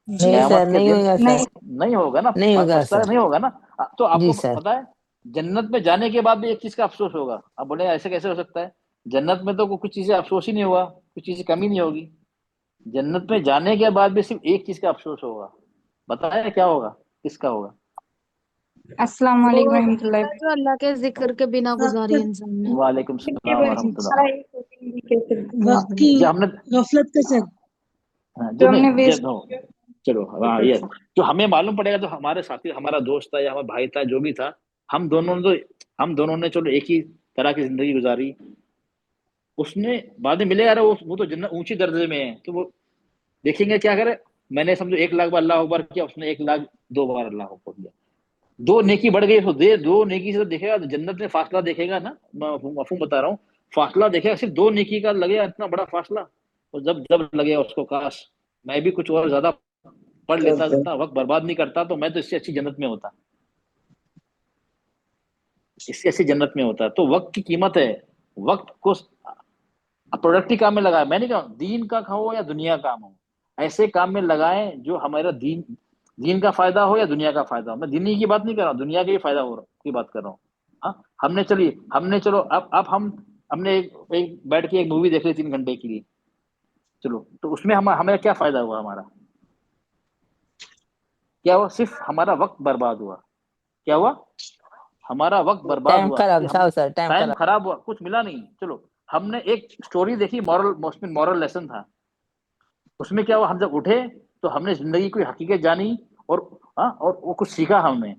नहीं कयामत सर, के नहीं दिन होगा सर, नहीं होगा ना, नहीं होगा पछताना सर। नहीं होगा ना। तो आपको जी सर। पता है, जन्नत में जाने के बाद भी एक चीज का अफसोस होगा। आप बोले ऐसे कैसे हो सकता है? जन्नत में तो कुछ चीजें अफसोस ही नहीं होगा, कुछ चीजें कमी नहीं होगी। जन्नत में जाने के बाद भी सिर्फ एक चीज का अफसोस होगा। बताया क्या होगा? किसका होगा? अस्सलाम वो वालेकुम रहमतुल्लाहि। जो अल्लाह के जिक्र के बिना गुजारी इंसान ने। वालेकुम सलाम वरहमतुल्लाह। वक्त की जो हमने गफलत का सर। हाँ, जो जो हमने नहीं वेस्ट। चलो, हाँ ये जो हमें मालूम पड़ेगा, जो हमारे साथी, हमारा दोस्त था या हमारा भाई था, जो भी था, हम दोनों ने चलो एक ही तरह की जिंदगी गुजारी। उसने बाद में मिलेगा, अरे वो तो जन्नत ऊंची दर्जे में है, तो वो देखेंगे क्या करे। मैंने समझो 1 लाख बार अल्लाह अकबर किया, उसने 1 लाख 2 बार अल्लाह अकबर किया, 2 नेकी बढ़ गई। तो 2 नेकी से तो देखेगा, तो जन्नत में फासला देखेगा ना, मफहूम बता रहा हूँ, फासला देखेगा, सिर्फ 2 नेकी का लगेगा इतना बड़ा फासला। और जब जब लगेगा उसको, काश मैं भी कुछ और ज्यादा पढ़ लेता, इतना वक्त बर्बाद नहीं करता, तो मैं तो इससे अच्छी जन्नत में होता, इससे अच्छी जन्नत में होता। तो वक्त की कीमत है। वक्त को प्रोडक्टिव काम में लगाए। मैं नहीं कहा दीन का हो या दुनिया काम हो, ऐसे काम में लगाएं जो हमारा दीन का फायदा हो या दुनिया का फायदा हो। मैं दीनी की बात नहीं कर रहा हूँ, दुनिया के भी फायदा हो की बात कर रहा हूँ। हाँ, हमने चलो अब हमने एक बैठ के एक मूवी देख ली 3 घंटे के लिए, चलो, तो उसमें हमें क्या फायदा हुआ? हमारा क्या हुआ? सिर्फ हमारा वक्त बर्बाद हुआ। क्या हुआ? हमारा वक्त बर्बाद टाइम हुआ कि खराब हम था सर, टाइम टाइम खराब। खराब हुआ, कुछ मिला नहीं। चलो, हमने एक स्टोरी देखी, मॉरल लेसन था उसमें। क्या हुआ? हम जब उठे तो हमने जिंदगी की हकीकत जानी, और और वो कुछ सीखा हमने।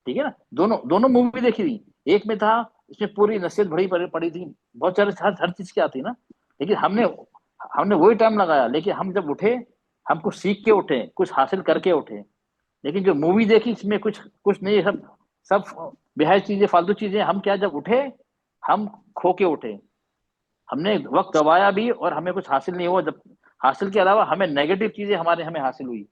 ठीक है ना? दोनों दोनों मूवी देखी थी। एक में था, इसमें पूरी नसीहत भरी पड़ी थी, बहुत सारे हर चीज की आती ना, लेकिन हमने हमने वही टाइम लगाया, लेकिन हम जब उठे, हम कुछ सीख के उठे, कुछ हासिल करके उठे। लेकिन जो मूवी देखी, इसमें कुछ कुछ नहीं, सब सब बेहद चीजें, फालतू चीजें। हम क्या, जब उठे हम खो के उठे, हमने वक्त गवाया भी और हमें कुछ हासिल नहीं हुआ। जब हासिल के अलावा हमें नेगेटिव चीजें हमें हासिल हुई।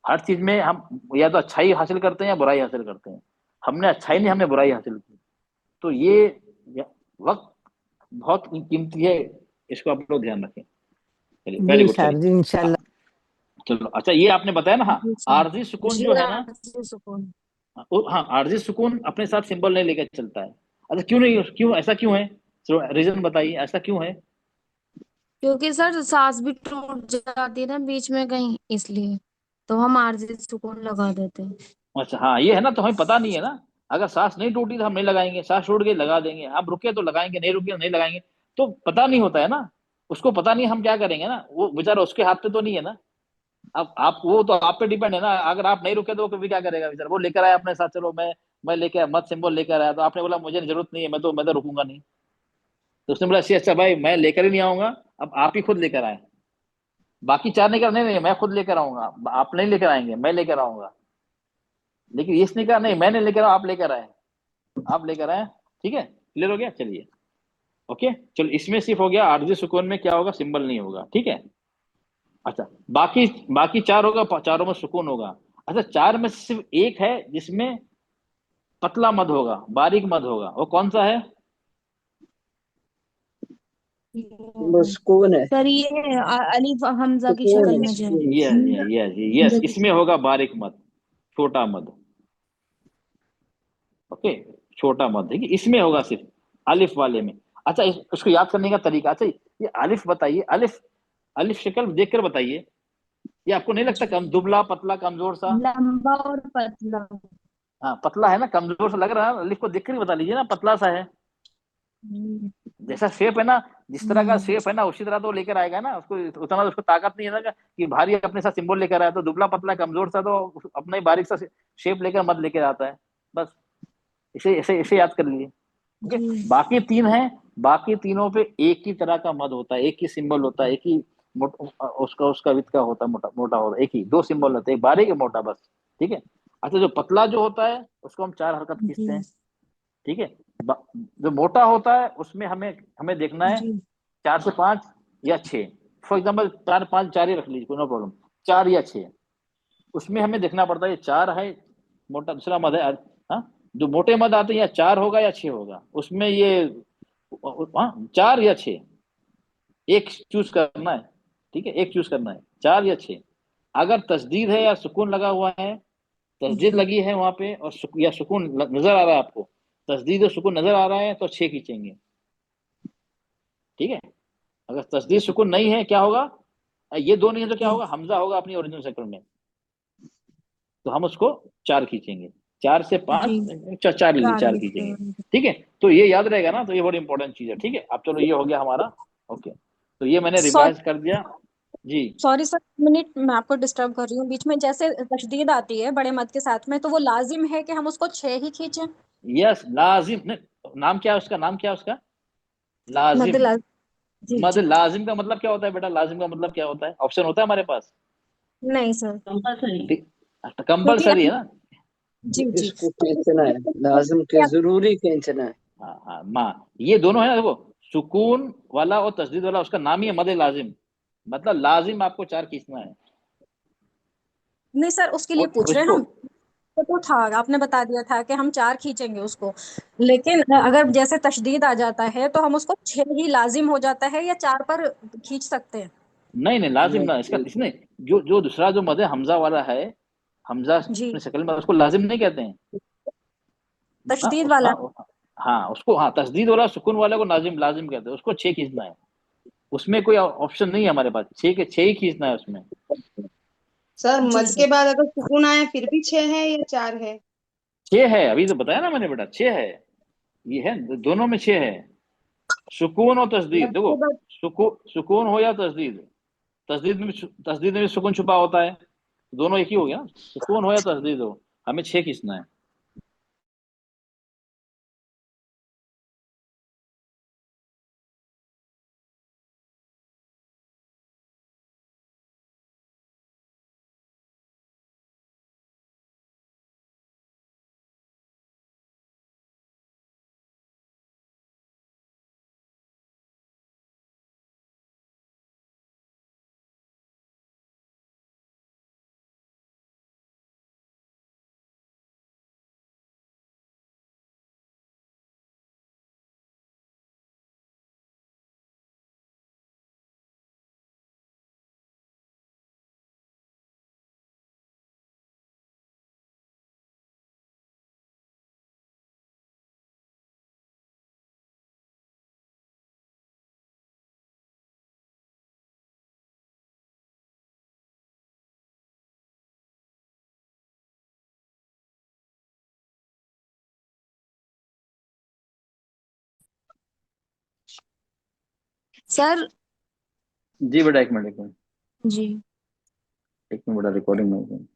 हर चीज में हम या तो अच्छाई हासिल करते हैं या बुराई हासिल करते हैं। हमने अच्छाई नहीं, हमने बुराई हासिल की। तो वक्त बहुत कीमती है, इसको आप लोग ध्यान रखें। चलिए, वेरी जी गुड। सर, जी चलिए, इंशाल्लाह। चलो, अच्छा, ये आपने बताया ना। हाँ, जी सर। आरजी सुकून जी जो है ना, आरज़ी सुकून। हाँ, आरजी सुकून अपने साथ सिंबल नहीं लेकर चलता है। अच्छा, क्यों नहीं? क्यों ऐसा क्यों है? रीजन बताइए, ऐसा क्यों है? क्योंकि सर सांस भी टूट जाती है ना बीच में कहीं, इसलिए तो हम आरज़ी सुकून लगा देते हैं। अच्छा, हाँ, ये है ना, तो हमें पता नहीं है ना। अगर सांस नहीं टूटी तो हम नहीं लगाएंगे, सांस टूट गई लगा देंगे, हम रुके तो लगाएंगे, नहीं रुके तो नहीं लगाएंगे। तो पता नहीं होता है ना, उसको पता नहीं हम क्या करेंगे ना, वो बेचारा उसके हाथ पे तो नहीं है ना। अब आप, वो तो आप पे डिपेंड है ना। अगर आप नहीं रुके तो वो कभी क्या करेगा बेचारा? वो लेकर आया अपने साथ, चलो मैं लेकर मत सिंबल लेकर आया, तो आपने बोला मुझे जरूरत नहीं है, मैं तो रुकूंगा नहीं। तो उसने बोला, अच्छा भाई, मैं लेकर ही नहीं आऊंगा, अब आप ही खुद लेकर आए। बाकी 4 ने कहा, नहीं नहीं, मैं खुद लेकर आऊंगा, आप नहीं लेकर आएंगे, मैं लेकर आऊंगा। लेकिन इसने कहा, नहीं, मैं नहीं लेकर आऊं, आप लेकर आए, आप लेकर आए। ठीक है, क्लियर हो गया? चलिए, ओके, चलो, इसमें सिर्फ हो गया आरजी सुकून में क्या होगा? सिंबल नहीं होगा। ठीक है। अच्छा, बाकी बाकी 4 होगा, चारों में सुकून होगा। अच्छा, 4 में से सिर्फ एक है जिसमें पतला मद होगा, बारीक मद होगा, वो कौन सा है? वो सुकून है। सर ये अलीफ हमजा की सुकून शक्ल है, में जो है। सुकून। यस, इसमें होगा बारीक मद, छोटा मद। ओके, छोटा मद, ठीक है, इसमें होगा सिर्फ अलिफ वाले में। अच्छा उसको याद करने का तरीका, अच्छा ये अलिफ बताइए, अलिफ अलिफ शक्ल देख कर बताइए, ये आपको नहीं लगता कम दुबला पतला कमजोर सा? लंबा और पतला। हाँ पतला है ना, कमजोर सा लग रहा है, अलिफ को देख कर ही बता लीजिए ना पतला सा है। जैसा शेप है ना, जिस तरह का शेप है ना उसी तरह तो लेकर आएगा ना, उसको उतना उसको ताकत नहीं है ना कि भारी अपने साथ सिंबल लेकर आया, तो दुबला पतला कमजोर सा तो अपना ही बारीक सा शेप लेकर मत लेकर आता है। बस इसे इसे इसे याद कर लीजिए, ठीक है। बाकी तीन है, बाकी तीनों पे एक ही तरह का मद होता है, एक ही सिंबल होता है, एक ही उसका उसका विध का होता है, मोटा मोटा होता है, एक ही दो सिंबल होते हैं, एक बारीक एक मोटा, बस, ठीक है। अच्छा जो पतला जो होता है उसको हम 4 हरकत खींचते हैं, ठीक है। जो मोटा होता है उसमें हमें हमें देखना है 4 से 5 या 6, फॉर एग्जाम्पल 4 5 4 ही रख लीजिए, कोई नो प्रॉब्लम, 4 या 6, उसमें हमें देखना पड़ता है 4 है मोटा, दूसरा मद है, हाँ जो मोटे मद आते हैं या 4 होगा या 6 होगा, उसमें ये 4 या 6 एक चूज करना है, ठीक है, एक चूज करना है, 4 या 6। अगर तस्दीद है या सुकून लगा हुआ है, तस्दीद लगी है वहां पे और या सुकून नजर आ रहा है आपको, तस्दीद और सुकून नजर आ रहा है तो 6 खींचेंगे, ठीक है। अगर तस्दीद सुकून नहीं है क्या होगा, ये दो नहीं है तो क्या होगा, हमजा होगा अपनी ओरिजिनल शक्ल में, तो हम उसको 4 खींचेंगे, 4 से 5 4 ले लीजिए, 4 खींचेंगे, ठीक है। तो ये याद रहेगा ना, तो ये बड़ी इंपॉर्टेंट चीज है, ठीक है। अब चलो ये हो गया हमारा, ओके, तो ये मैंने रिवाइज कर दिया जी। सॉरी सर, मिनट मैं आपको डिस्टर्ब कर रही हूँ बीच में, जैसे तशदीद आती है बड़े मद के साथ में, तो वो लाजिम है कि हम उसको 6 ही खींचें? यस लाजिम, नाम क्या है उसका, नाम क्या है उसका, लाजिम। मद लाजिम का मतलब क्या होता है बेटा, लाजिम का मतलब क्या होता है, ऑप्शन होता है हमारे पास? नहीं सर, कंपल्सरी है ना। जी जी, इसको खींचना है, लाजिम के जरूरी खींचना है। हाँ हाँ माँ, ये दोनों है ना, देखो सुकून वाला और तस्दीद वाला उसका नाम ही है मद लाजिम, मतलब लाजिम आपको 4 खींचना है। नहीं सर उसके लिए पूछ रहे हैं हम, तो था आपने बता दिया था कि हम 4 खींचेंगे उसको, लेकिन अगर जैसे तशदीद आ जाता है तो हम उसको 6 ही लाजिम हो जाता है या 4 पर खींच सकते हैं? नहीं नहीं लाजिम ना, इसका इसने जो जो दूसरा जो मद है हमजा वाला है, हमजा अपनी शक्ल में, उसको लाजिम नहीं कहते हैं, तशदीद वाला। हाँ उसको, हाँ तस्दीद वाला सुकून वाले को लाजिम लाजिम कहते हैं, उसको 6 खींचना है, उसमें कोई ऑप्शन नहीं है हमारे पास, 6 के 6 ही खींचना है उसमें। सर मद के बाद अगर सुकून आया फिर भी 6 है या 4 है? 6 है, अभी तो बताया ना मैंने बेटा, 6 है, ये है दोनों में 6 है, सुकून और तस्दीद, देखो सुकून हो या तस्दीद, तस्दीद में भी सुकून छुपा होता है, दोनों एक ही हो गया, सुकून हो या तस्दीद हो, हमें 6 खींचना है। सर जी बेटा एक मिनट, एक मिनट, जी, एक मिनट बेटा, रिकॉर्डिंग में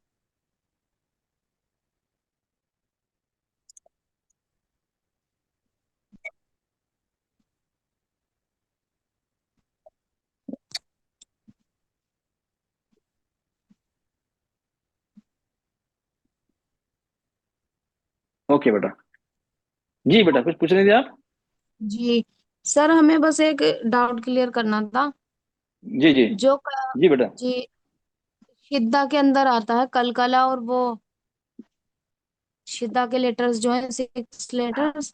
ओके बेटा। जी बेटा कुछ पूछ रहे थे आप? जी सर हमें बस एक डाउट क्लियर करना था। जी जी जो जी बेटा। जी शिद्दा के अंदर आता है कलकला, और वो शिद्दा के लेटर्स जो है 6 लेटर्स।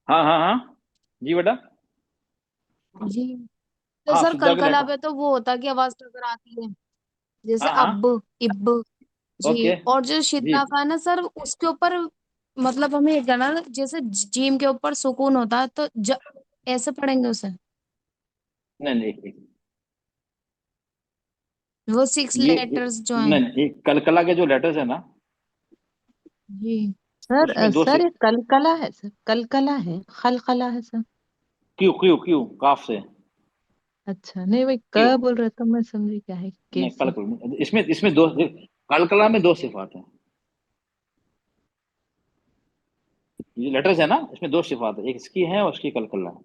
हाँ हाँ हाँ जी बेटा। जी तो हाँ सर शिद्दा के कलकला लेटर, पे तो वो होता है कि आवाज टकराती है, जैसे हाँ हाँ अब, इब। जी ओके और जो जी शिद्दा का है ना सर, उसके ऊपर मतलब हमें ये करना है, जैसे जीम के ऊपर सुकून होता है तो ऐसे पढ़ेंगे उसे, नहीं नहीं, वो 6 लेटर्स जो हैं। नहीं नहीं, ये कलकला के जो लेटर्स है ना, जी सर उसमें दो सर से ये कलकला है सर, कलकला है, खलकला है सर। क्यू क्यू क्यू काफ से, अच्छा नहीं भाई क्यू, क बोल रहे तो मैं समझी क्या है नहीं कैसे। कलकला, इसमें इसमें दो, कलकला में दो सिफात हैं। ये लेटर्स है ना, इसमें दो सिफात है, एक इसकी है और उसकी कलकला है।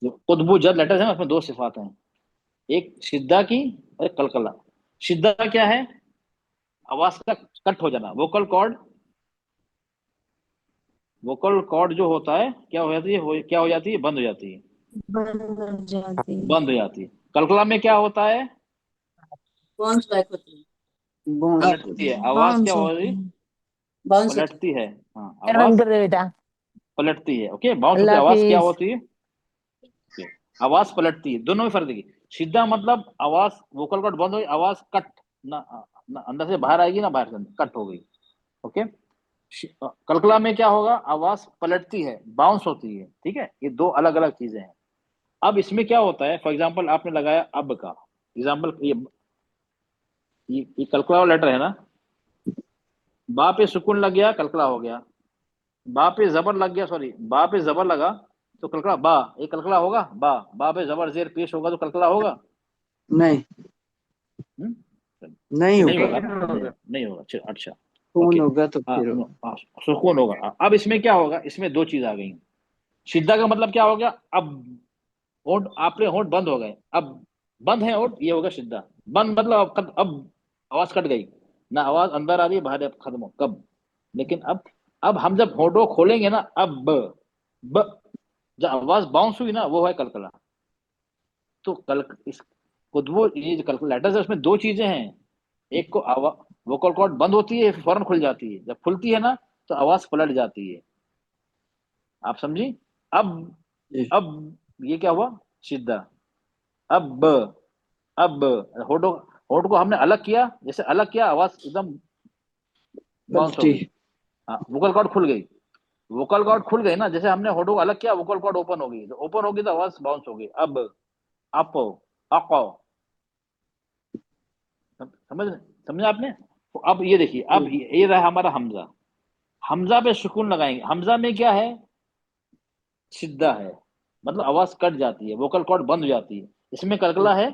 जो कुतबु जद लेटर्स है ना, उसमें दो सिफात हैं, एक शिद्दा की और एक कलकला। शिद्दा क्या है? आवाज का कट हो जाना, वोकल कॉर्ड, वोकल कॉर्ड जो होता है क्या हो जाती है, क्या हो जाती है, बंद हो जाती है, बंद हो जाती है। बंद हो जाती है। कलकला में क्या होता है? बाउंस बैक होती है। बाउंस पलटती है आवाज, क्या बाउंस हो होती रही, है। बाउंस होती पलटती है। हाँ, बंद आवाज कर दे बेटा। पलटती है, ओके, बाउंस होती अल्लाह है, आवाज क्या हाफिज। होती है, okay, आवाज पलटती है। दोनों में फर्क देखिए, सीधा मतलब आवाज, वोकल कॉर्ड बंद हो गई, आवाज कट, ना अंदर से बाहर आएगी ना बाहर से अंदर, कट हो गई, ओके। कलकला में क्या होगा, आवाज पलटती है, बाउंस होती है, ठीक है। ये दो अलग अलग चीजें हैं। अब इसमें क्या होता है, फॉर एग्जाम्पल आपने लगाया अब का एग्जाम्पल, ये कलकला वाला लेटर है ना, बा पे सुकून लग गया, कलकला हो गया। बा पे जबर लग गया, सॉरी, बा पे जबर लगा तो कलकला, बा, ये कलकला होगा। बा पे जबर जेर पेश होगा तो कलकला होगा। नहीं हम्म? नहीं नहीं होगा, होगा ना, नहीं होगा, अच्छा अच्छा, खून ओके। होगा तो हाँ फिर सुनो, होगा। हाँ, सुकून होगा। अब इसमें क्या होगा, इसमें दो चीज आ गई। शिद्दा का मतलब क्या हो गया, अब होंठ, आपके होंठ बंद हो गए, अब बंद है होंठ, ये होगा शिद्दा। बंद मतलब अब आवाज कट गई ना, आवाज अंदर आ रही है, बाहर खत्म हो, कब। लेकिन अब हम जब होंठों खोलेंगे ना, अब ब, जब आवाज बाउंस हुई ना, वो है कलकला। तो कल इस खुदबू, ये जो कलकला लेटर्स है, उसमें दो चीजें हैं। एक को आवाज, वोकल कॉर्ड बंद होती है, फिर फौरन खुल जाती है, जब खुलती है ना तो आवाज पलट जाती है। आप समझी? अब जी। अब ये क्या हुआ, शिद्दा। अब अब होठों, होठ को हमने अलग किया, जैसे अलग किया, आवाज एकदम बाउंस हो पलटी। गई। हाँ, वोकल कॉर्ड खुल गई, वोकल कॉर्ड खुल गई ना, जैसे हमने होठों को अलग किया, वोकल कॉर्ड ओपन हो गई, तो ओपन होगी तो आवाज बाउंस हो गई। अब अप, अको, समझ समझे आपने? तो अब ये देखिए, अब ये रहा हमारा हमजा। हमजा पे सुकून लगाएंगे, हमजा में क्या है, शिद्दा है, मतलब आवाज कट जाती है, वोकल कॉर्ड बंद हो जाती है। इसमें कलकला है,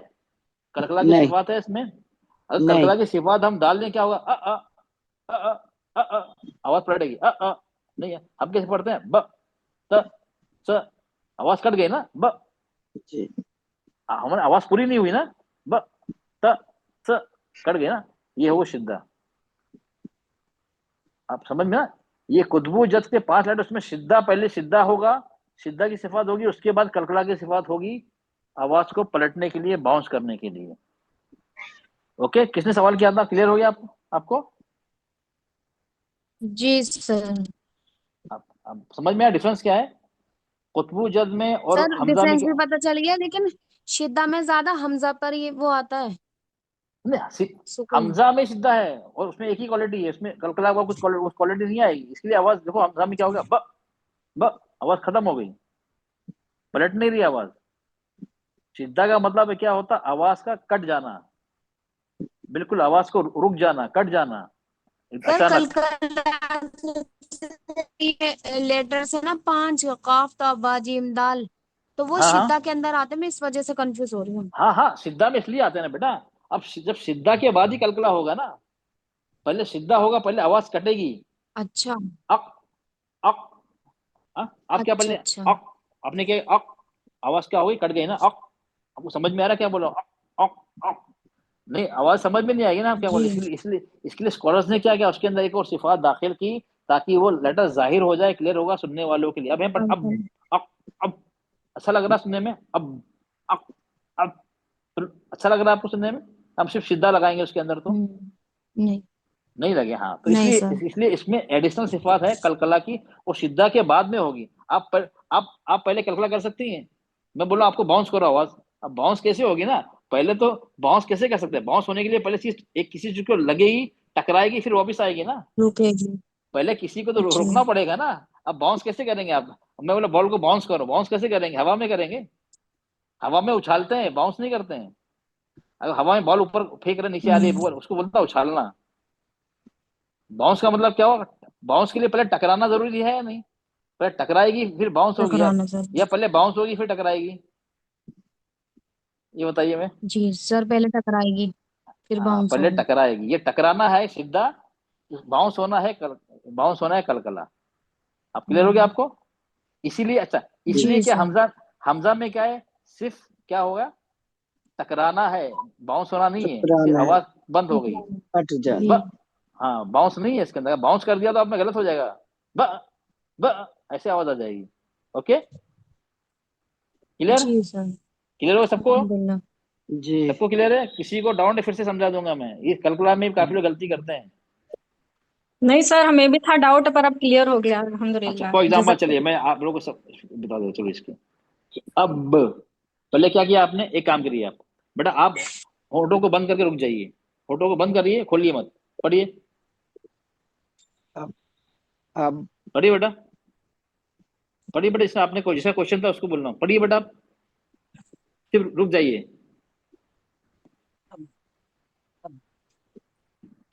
कलकला की नहीं सिफात है इसमें। अगर नहीं कलकला की सिफात हम डाल दें, क्या होगा, अ, अ, आवाज पलटेगी, नहीं है। हम कैसे पढ़ते हैं, ब, त, स, आवाज कट गई ना, ब, जी। हमारी आवाज पूरी नहीं हुई ना, ब, त, स, कट गई ना, ये हो शिद्दा। आप समझ में ना, ये कुतबू जद के 5 लेटर, उसमें शिद्दा, पहले शिद्दा होगा, शिद्दा की सिफात होगी, उसके बाद कलकला की सिफात होगी, आवाज को पलटने के लिए, बाउंस करने के लिए। ओके, किसने सवाल किया था, क्लियर हो गया आपको? जी सर। आप समझ में आया डिफरेंस क्या है कुतबू जद में और सर हमजा में? डिफरेंस क्या भी पता चल गया, लेकिन शिद्दा में ज्यादा हमजा पर ये वो आता है नहीं, सुकून। हमजा में शिद्दा है और उसमें एक ही क्वालिटी है, उसमें कलकला का कुछ क्वालिटी नहीं आएगी, इसलिए आवाज देखो, हमजा में क्या हो गया, ब, आवाज खत्म हो गई, पलट नहीं रही आवाज। शिद्दा का मतलब है क्या होता, आवाज का कट जाना, बिल्कुल आवाज को रुक जाना, कट जाना सर अचानक। लेटर से ना 5 काफ ता बा जीम दाल, तो वो हाँ शिद्दा हाँ के अंदर आते हैं, मैं इस वजह से कंफ्यूज हो रही हूँ। हाँ हाँ, सिद्धा में इसलिए आते हैं ना बेटा। अब जब सिद्धा के बाद ही कलकला होगा ना, पहले सिद्धा होगा, पहले आवाज कटेगी, अच्छा अक अक, आप क्या अच्छा पहले अच्छा। अक, आपने क्या अक, आवाज क्या हो गई, कट गई ना, अक। आपको समझ में आ रहा है क्या बोलो, अक अक अक, नहीं आवाज समझ में नहीं आएगी ना आप क्या बोले, जी इसलिए इसलिए इसके लिए स्कॉलर्स ने क्या किया, उसके अंदर एक और सिफात दाखिल की, ताकि वो लेटर जाहिर हो जाए, क्लियर होगा सुनने वालों के लिए। अब है पर अब, अच्छा। अक, अब अच्छा लग रहा है सुनने में, अक, अब तो अच्छा लग रहा है आपको सुनने में? हम सिर्फ सिद्धा लगाएंगे उसके अंदर तो नहीं नहीं लगे। हाँ, तो नहीं इसलिए सर। इसलिए इसमें एडिशनल सिफात है कलकला की, वो सिद्धा के बाद में होगी। आप पहले कलकला कर सकती हैं, मैं बोला आपको बाउंस करो आवाज, अब बाउंस कैसे होगी ना, पहले तो बाउंस कैसे कर सकते हैं, बाउंस होने के लिए पहले चीज, एक किसी चीज को लगेगी, टकराएगी, फिर वापस आएगी ना। रुकेगी। पहले किसी को तो अच्छा रोकना पड़ेगा ना। अब बाउंस कैसे करेंगे आप? मैं बोला बॉल को बाउंस करो, बाउंस कैसे करेंगे? हवा में करेंगे, हवा में उछालते हैं, बाउंस नहीं करते हैं। अगर हवा में बॉल ऊपर फेंक रहे, नीचे आ रही है बॉल, उसको बोलता है उछालना। बाउंस का मतलब क्या होगा? बाउंस के लिए पहले टकराना जरूरी है या नहीं? पहले टकराएगी फिर बाउंस होगी, टकराना सर। या पहले बाउंस होगी फिर टकराएगी? ये बताइए। मैं जी सर, पहले टकराएगी फिर हाँ, बाउंस पहले होगी। टकराएगी, ये टकराना है सीधा, बाउंस होना है बाउंस होना है कलकला। अब क्लियर हो गया हम्म, आपको? इसीलिए अच्छा, इसलिए जी क्या सर। हमजा, हमजा में क्या है? सिर्फ क्या होगा? टकराना है, बाउंस होना नहीं है, इससे टकराना है, आवाज बंद हो गई। हट जाना। जी हाँ, बाउंस नहीं है इसके अंदर, बाउंस कर दिया तो आप में गलत हो जाएगा। ब ऐसे आवाज आ जाएगी। Okay, clear? जी सर। क्लियर हो सबको? अल्हम्दुलिल्लाह। जी सबको क्लियर है? किसी को डाउट है फिर से समझा दूंगा मैं, ये कलकुला में भी काफी लोग गलती करते हैं। नहीं सर, हमें भी था डाउट पर अब क्लियर हो गया अच्छा, अल्हम्दुलिल्लाह। फॉर एग्जाम्पल चलिए जज़ाक। मैं आप लोगों को सब बता दो, चलो इसके। अब पहले क्या किया आपने? एक काम करिए आप, बेटा आप होठों को बंद करके रुक जाइए, होठों को बंद करिए, खोलिए मत। पढ़िए, अब अब पढ़िए बेटा, पढ़िए बेटा। इसमें आपने जिसका क्वेश्चन था उसको बोलना, पढ़िए बेटा आप, सिर्फ रुक जाइए।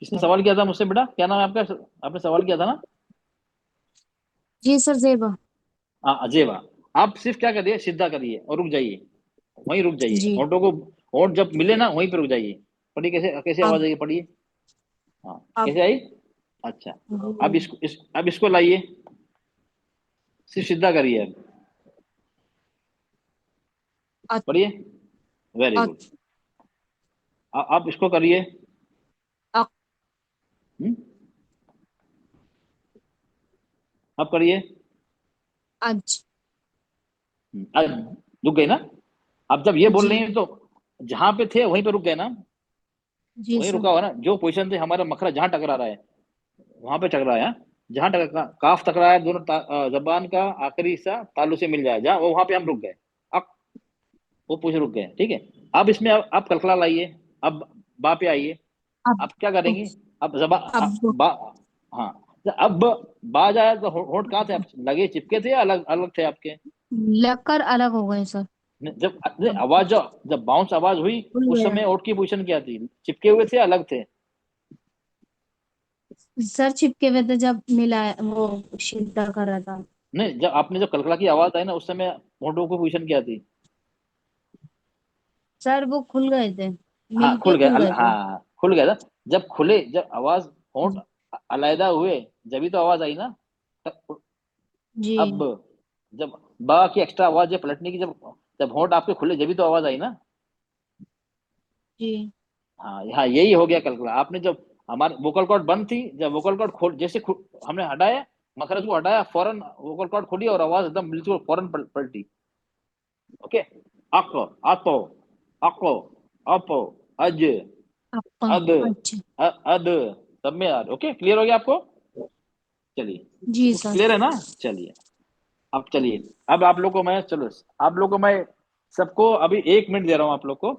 किसने सवाल किया था मुझसे? बेटा क्या नाम है आपका? आपने सवाल किया था ना? जी सर, जेबा। हाँ, अजेबा। आप सिर्फ क्या करिए, सीधा करिए और रुक जाइए, वहीं रुक जाइए। जी होठों को, होठ जब मिले ना वहीं पे रुक जाइए। पढ़िए, कैसे कैसे आवाज अब आई? पढ़िए। हाँ, अब कैसे आई? अच्छा, अब जी अब इसको लाइए, सिर्फ सीधा करिए अब। अ- पढ़िए, वेरी अ- गुड। आप इसको करिए। अ- हम्म, अब करिए। अज। अब रुक गए ना? अब जब ये बोल जी रही हैं तो जहां पे थे वहीं पे रुक गए ना? जी वहीं सर। रुका हुआ ना, जो पोजीशन से हमारा मखरा जहां टकरा रहा है वहां पे टकरा है। जहां काफ टकरा है, दोनों जबान का आखिरी हिस्सा तालु से मिल जाए जहां, वो वहां पे हम रुक गए। अब वो पूछे रुक गए, ठीक है। अब इसमें आप कलकला लाइए। अब बा पे आइए। अब अब क्या करेंगे? अब जबा अब बा, हाँ, अब बा जाए तो होंठ कहाँ थे? आप लगे चिपके थे या अलग अलग थे आपके? लगकर अलग हो गए सर। जब अब आवाज, जब बाउंस आवाज हुई खुल उस गया समय होंठ की पोजीशन क्या थी? चिपके हुए थे या अलग थे? सर, चिपके हुए थे जब मिला वो सीधा कर रहा था। नहीं, जब आपने जब कलकला की आवाज आई ना उस समय होंठों की पोजीशन क्या थी? सर वो खुल गए थे, हाँ, मिलके खुल गए, खुल गए थे। हाँ खुल गया था। जब खुले, जब आवाज होंठ अलहदा हुए जब तो आवाज आई ना। अब जी जब बा की एक्स्ट्रा आवाज है पलटने की, जब जब होंठ आपके खुले जब तो आवाज आई ना। जी हाँ हाँ, यही हो गया कलकला। आपने जब हमारे वोकल कॉर्ड बंद थी, जब वोकल कॉर्ड खोल, जैसे हमने हटाया, मखरज को हटाया, फौरन वोकल कॉर्ड खोली और आवाज एकदम बिल्कुल फौरन पलटी। ओके, अक, अतो, अको, अपो, अज, आपका। अद, अच्छा। अद, सब में यार। ओके, क्लियर हो गया आपको? चलिए, जी सर। क्लियर है ना? चलिए, अब चलिए, अब आप लोग को मैं, चलो आप लोग को मैं सबको अभी 1 मिनट दे रहा हूँ आप लोग को।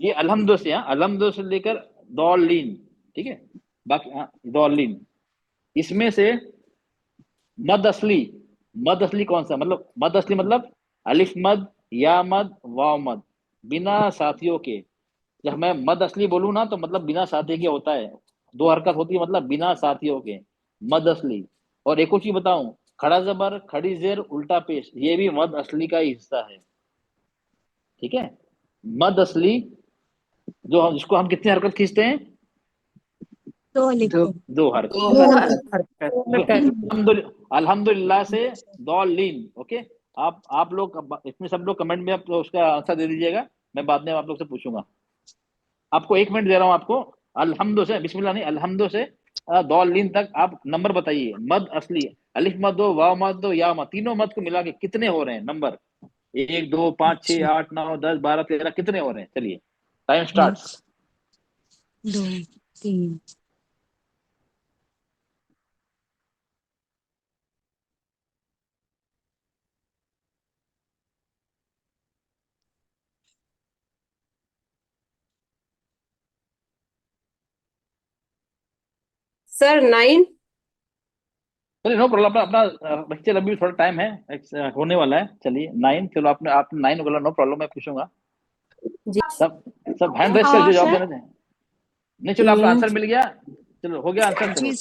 ये अलहमदो से, हाँ, अलहमदो से लेकर दौलीन, ठीक है, बाकी हाँ दौलीन, इसमें से मद असली, मद असली कौन सा? मतलब मद असली मतलब अलिफ मद, या मद, वाव मद, बिना साथियों के। जब मैं मद असली बोलूँ ना तो मतलब बिना साथी के होता है, दो हरकत होती है, मतलब बिना साथियों के, मद असली। और एक और चीज बताऊं, खड़ा जबर, खड़ी जेर, उल्टा पेश, ये भी मद असली का ही हिस्सा है, ठीक है। मद असली, जो हम जिसको हम कितनी हरकत खींचते हैं? दो लिख दो दो। दो हरकत। दो दो हरकत। हरकत। अल्हम्दुलिल्लाह से दौलीन। ओके, आप लोग इसमें सब लोग कमेंट में आप उसका आंसर दे दीजिएगा, मैं बाद में आप लोग से पूछूंगा। आपको 1 मिनट दे रहा हूँ आपको। अल्हम्दु से, बिस्मिल्लाह नहीं, अल्हम्दु से दौलीन तक आप नंबर बताइए। मद असली, अलिफ मद हो, वाव मद हो, या मद, तीनों मद को मिला के कितने हो रहे हैं नंबर? 1 2 5 6 8 9 10 12 13, कितने हो रहे हैं? चलिए, टाइम एक, स्टार्ट। दो, तीन। सर 9। चलिए नो प्रॉब्लम, अपना अपना बच्चे अभी थोड़ा टाइम है, होने वाला है। चलिए 9, चलो आपने 9 बोला, नो प्रॉब्लम, मैं पूछूंगा। सब हैंड रेस कर जो जवाब देना थे। नहीं चलो आपका आंसर मिल गया, चलो हो गया आंसर। चलो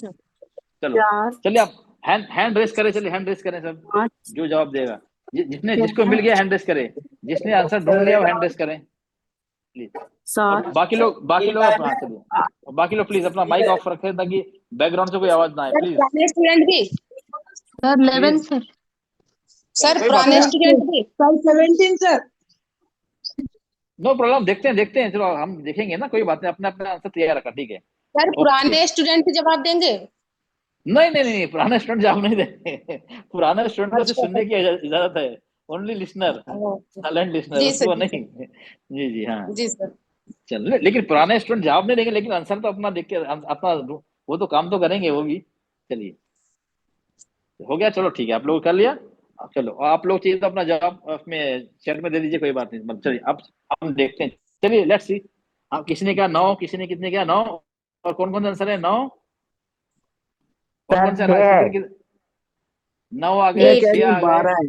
चलो चलिए आप हैंड रेस करें, चलिए हैंड रेस करें सब, जो जवाब देगा जिसने जिसको मिल गया हैंड रेस करे, जिसने आंसर ढूंढ लिया वो हैंड रेस करें प्लीज। बाकी लोग अपना चलिए, बाकी लोग प्लीज अपना माइक ऑफ रखें ताकि बैकग्राउंड से कोई आवाज ना आए प्लीज। स्टूडेंट भी सर 11 सर। सर कोई बात पुराने नहीं। स्टूडेंट भी सर 17 सर। नो प्रॉब्लम, देखते हैं, चलो हम देखेंगे ना, कोई बात नहीं, अपना अपना आंसर तैयार रखा, ठीक है। सर पुराने स्टूडेंट भी जवाब देंगे। नहीं, पुराने स्टूडेंट जवाब नहीं देते। पुराने स्टूडेंट को सिर्फ सुनने की इजाजत है, ओनली लिसनर, साइलेंट लिसनर, जी सर, उसको जी नहीं। जी हाँ, जी सर। चलो, लेकिन पुराने स्टूडेंट जवाब नहीं देंगे, लेकिन आंसर तो अपना देख के अपना वो तो काम तो करेंगे वो भी। चलिए हो गया, चलो ठीक है, आप लोग कर लिया। चलो आप लोग चाहिए तो अपना जवाब उसमें चैट में दे दीजिए, कोई बात नहीं। मतलब चलिए अब हम देखते हैं, चलिए लेट्स सी। हाँ, किसी ने कहा 9, किसी ने कितने कहा 9, और कौन कौन सा आंसर है 9, कौन कौन सा 9 आ गए, 6 आ गए, 12 है,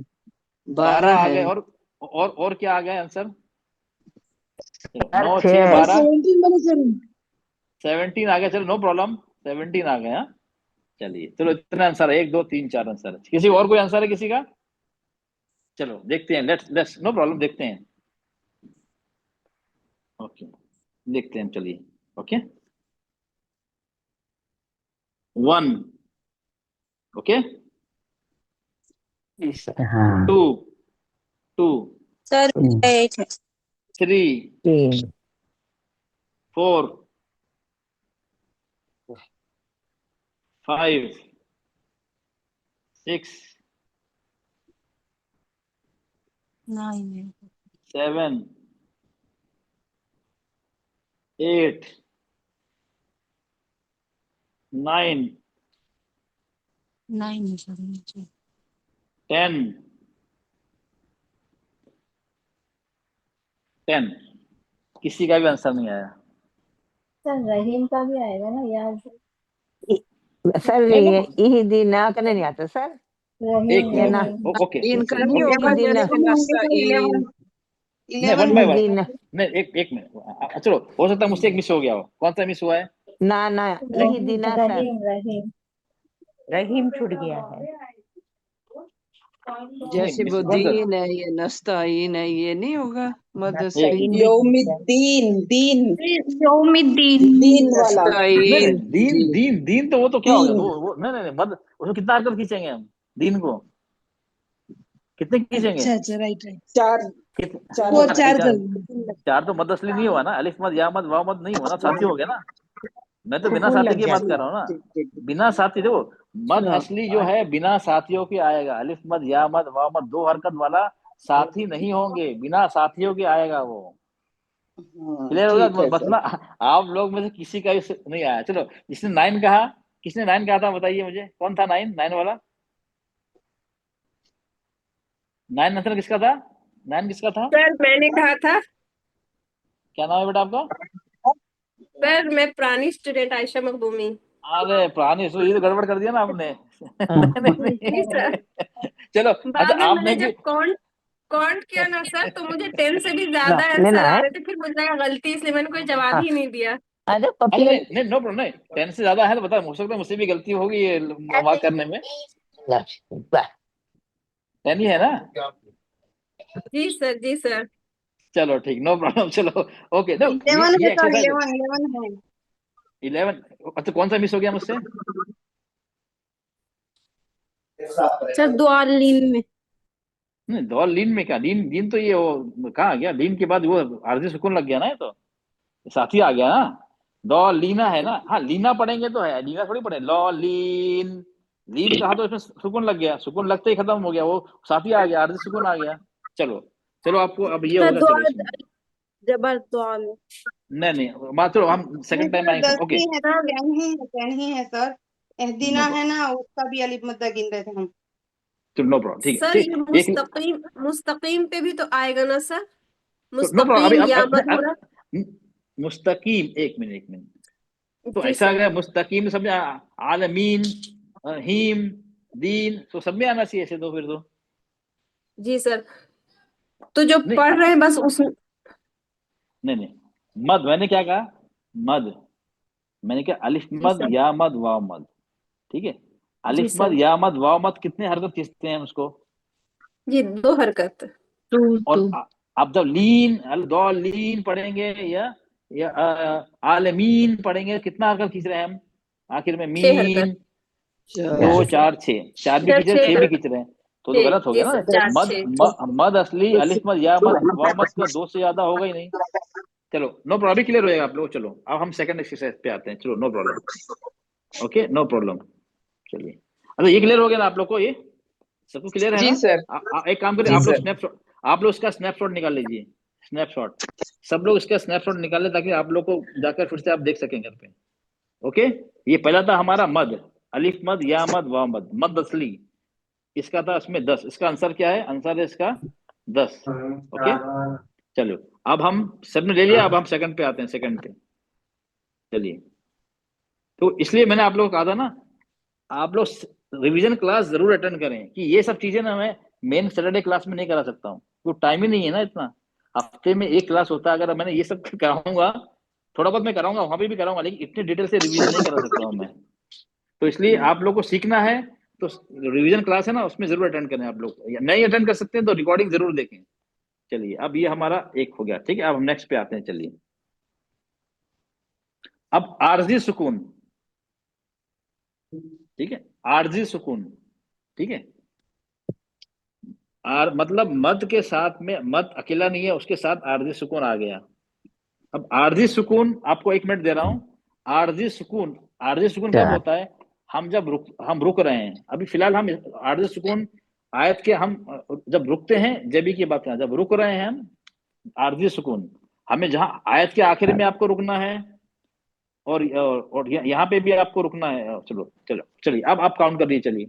12 आ है। गए, और क्या आ गए आंसर? 9, 6, सर 12, 17 बने सर। 17 आ गए। चलो नो प्रॉब्लम, 17 आ गए। हाँ चलिए, चलो इतना आंसर है, 1, 2, 3, 4 आंसर है। किसी और कोई आंसर है किसी का? चलो देखते हैं, लेट्स नो प्रॉब्लम, देखते हैं। ओके देखते हैं, चलिए ओके 1, ओके 2, 2, सर 8 है। 3, 4, 5, 6, 7, 8, 9, 10। किसी का भी आंसर नहीं आया। सर रहीम का भी आएगा ना याद? सर ये दीना का नहीं आता सर। रहीम एक ना मिनट, ओके इनका ओके, नहीं होगा दीना जैसे नाश्ता नहीं वन बाय वन, दीना नहीं एक मिनट, चलो हो सकता है मुझसे एक मिस हो गया हो। कौन सा मिस हुआ है? ना यही दीना सर। रहीम रहीम छूट गया है। जैसे वो कौन सा? दीन है, ये नस्ताइन है, ये नहीं होगा मदरसे। यौमिद्दीन दीन यौमिद्दीन दीन वाला नहीं नस्ताइन दीन तो वो तो क्या होगा, दीन वो नहीं मत, उसको कितना हरकत खींचेंगे हम? दीन को कितने खींचेंगे? अच्छा राइट राइट। चार चार वो 4 चार, कर। चार तो मद असली नहीं हुआ ना, अलिफ मद या मद वाव मद नहीं हुआ ना, साथी हो गया ना। मैं तो बिना सुकून साथी लग की गया बात कर रहा हूँ ना, ठीक। बिना साथी। देखो मद हाँ, असली जो है बिना साथियों के आएगा, अलिफ मद या मद वाव मद 2 हरकत वाला साथी नहीं होंगे, बिना साथियों के आएगा वो। हाँ, क्लियर होगा? ठीक है बस सर। ना, आप लोग में से किसी का भी नहीं आया। चलो जिसने 9 कहा, किसने 9 कहा था बताइए मुझे, कौन था 9 वाला? 9 आंसर किसका था? 9 किसका था? सर मैंने कहा था। क्या नाम है बेटा आपका? सर मैं पुरानी स्टूडेंट आयशा मखदूमी। अरे पुरानी, ये तो गड़बड़ कर दिया ना आपने। जी सर। चलो अच्छा, बाद में आपने मैंने भी जब काउंट किया ना सर, तो मुझे 10 से भी ज्यादा लेना आंसर आ है। रहे थे, फिर मुझे लगा गलती, इसलिए मैंने कोई जवाब ही नहीं दिया। अरे अच्छा नहीं नो प्रॉब्लम, नहीं 10 से ज्यादा है तो बता, हो सकता है मुझसे भी गलती होगी ये मार्क करने में। 10 ही है ना? जी सर, जी सर। चलो ठीक, नो प्रॉब्लम, चलो ओके। तो 11 ये है सर, एक्सरसाइज 11 है। 11। अच्छा कौन सा मिस हो गया मुझसे? सर दुआलीन में। नहीं दो लीन में क्या, लीन तो ये वो कहाँ गया? लीन के बाद वो आरजी सुकून लग गया ना, ये तो साथी आ गया ना। दो लीना है ना, हाँ लीना पढ़ेंगे तो है, लीना थोड़ी पढ़े। लॉ लीन, लीन कहा तो इसमें सुकून लग गया, सुकून लगते ही खत्म हो गया, वो साथी आ गया, आरजी सुकून आ गया। चलो चलो आपको अब ये सर होगा, चलो दुआ इसमें जबर दुआ में। नहीं बात, चलो हम सेकंड टाइम आएंगे। 10 ओके ही है सर, 10 ही है सर। एहदीना नो है ना, उसका भी अलिफ मद्दा गिन रहे थे हम। नो प्रॉब्लम, ठीक है सर ये ठीक एक मुस्तकीम पे भी तो आएगा ना सर? No problem. अभी मुस्तकीम या मधुरा। मुस्तकीम, एक मिनट, तो जी ऐसा सर। अगर मुस्तकीम समझ, आलमीन, हीम, दीन, तो सब में आना चाहिए ऐसे तो फिर तो। जी सर, तो जो नहीं पढ़ रहे हैं बस उस नहीं, मद मैंने क्या कहा, मद मैंने कहा अलिफ जी मद सर। या मद वाव मद, ठीक है। जी अलिफ मद सर। या मद वाव मद कितने हरकत खींचते हैं उसको, जी 2 हरकत। और आप जब लीन लीन पढ़ेंगे या आलमीन पढ़ेंगे, कितना हरकत खींच रहे हैं हम आखिर में, 6 हरकत। मीन, 2 4 6, 4 भी सर खींच रहे हैं, 6 6 भी खींच रहे हैं, तो गलत हो जी गया ना। सर 4 मद 6। मद असली अलिफ मद या मद वाव मद का 2 से ज्यादा होगा ही नहीं। चलो नो प्रॉब्लम, अभी क्लियर हो जाएगा आप लोग। चलो अब हम सेकंड एक्सरसाइज पे आते हैं, चलो no problem, okay no problem. चलिए अच्छा ये क्लियर हो गया ना आप लोग को, ये सबको क्लियर है जी ना। सर। एक काम करिए, जी आप लोग सर। स्नैपशॉट, आप लोग इसका स्नैपशॉट निकाल लीजिए, स्नैपशॉट, सब लोग इसका स्नैपशॉट निकाल ले ताकि आप लोग को जाकर फिर से आप देख सकें घर पे। ओके, ये पहला था हमारा मद, अलिफ मद या मद वाव मद, मद असली, इसका था इसमें 10, इसका आंसर क्या है, आंसर है इसका 10। ओके चलो अब हम सबने ले लिया, अब हम सेकंड पे आते हैं, सेकंड पे चलिए। तो इसलिए मैंने आप लोगों को कहा था ना, आप लोग रिवीजन क्लास जरूर अटेंड करें, कि ये सब चीजें ना मैं मेन सैटरडे क्लास में नहीं करा सकता हूँ, तो टाइम ही नहीं है ना इतना, हफ्ते में एक क्लास होता है, अगर मैंने ये सब कराऊंगा, थोड़ा बहुत मैं कराऊंगा वहां पे भी कराऊंगा, लेकिन इतनी डिटेल से रिवीजन नहीं करा सकता हूँ मैं। तो इसलिए आप लोग को सीखना है तो रिवीजन क्लास है ना, उसमें जरूर अटेंड करें आप लोग, या नहीं अटेंड कर सकते हैं तो रिकॉर्डिंग जरूर देखें। चलिए अब ये हमारा एक हो गया, ठीक है। अब हम नेक्स्ट पे आते हैं, चलिए। अब आरजी सुकून, ठीक है, आरजी सुकून, ठीक है। आर मतलब मद के साथ में, मद अकेला नहीं है, उसके साथ आरजी सुकून आ गया। अब आरजी सुकून आपको 1 मिनट दे रहा हूं। आरजी सुकून, आरजी सुकून कब होता है, हम जब रुक रहे हैं, अभी फिलहाल हम आरजी सुकून आयत के, हम जब रुकते हैं, जबी की बात करें, जब रुक रहे हैं हम, आरजी सुकून, हमें जहां आयत के आखिर में आपको रुकना है, और यहाँ पे भी आपको रुकना है। चलो चलो चलिए, अब आप काउंट कर लीजिए, चलिए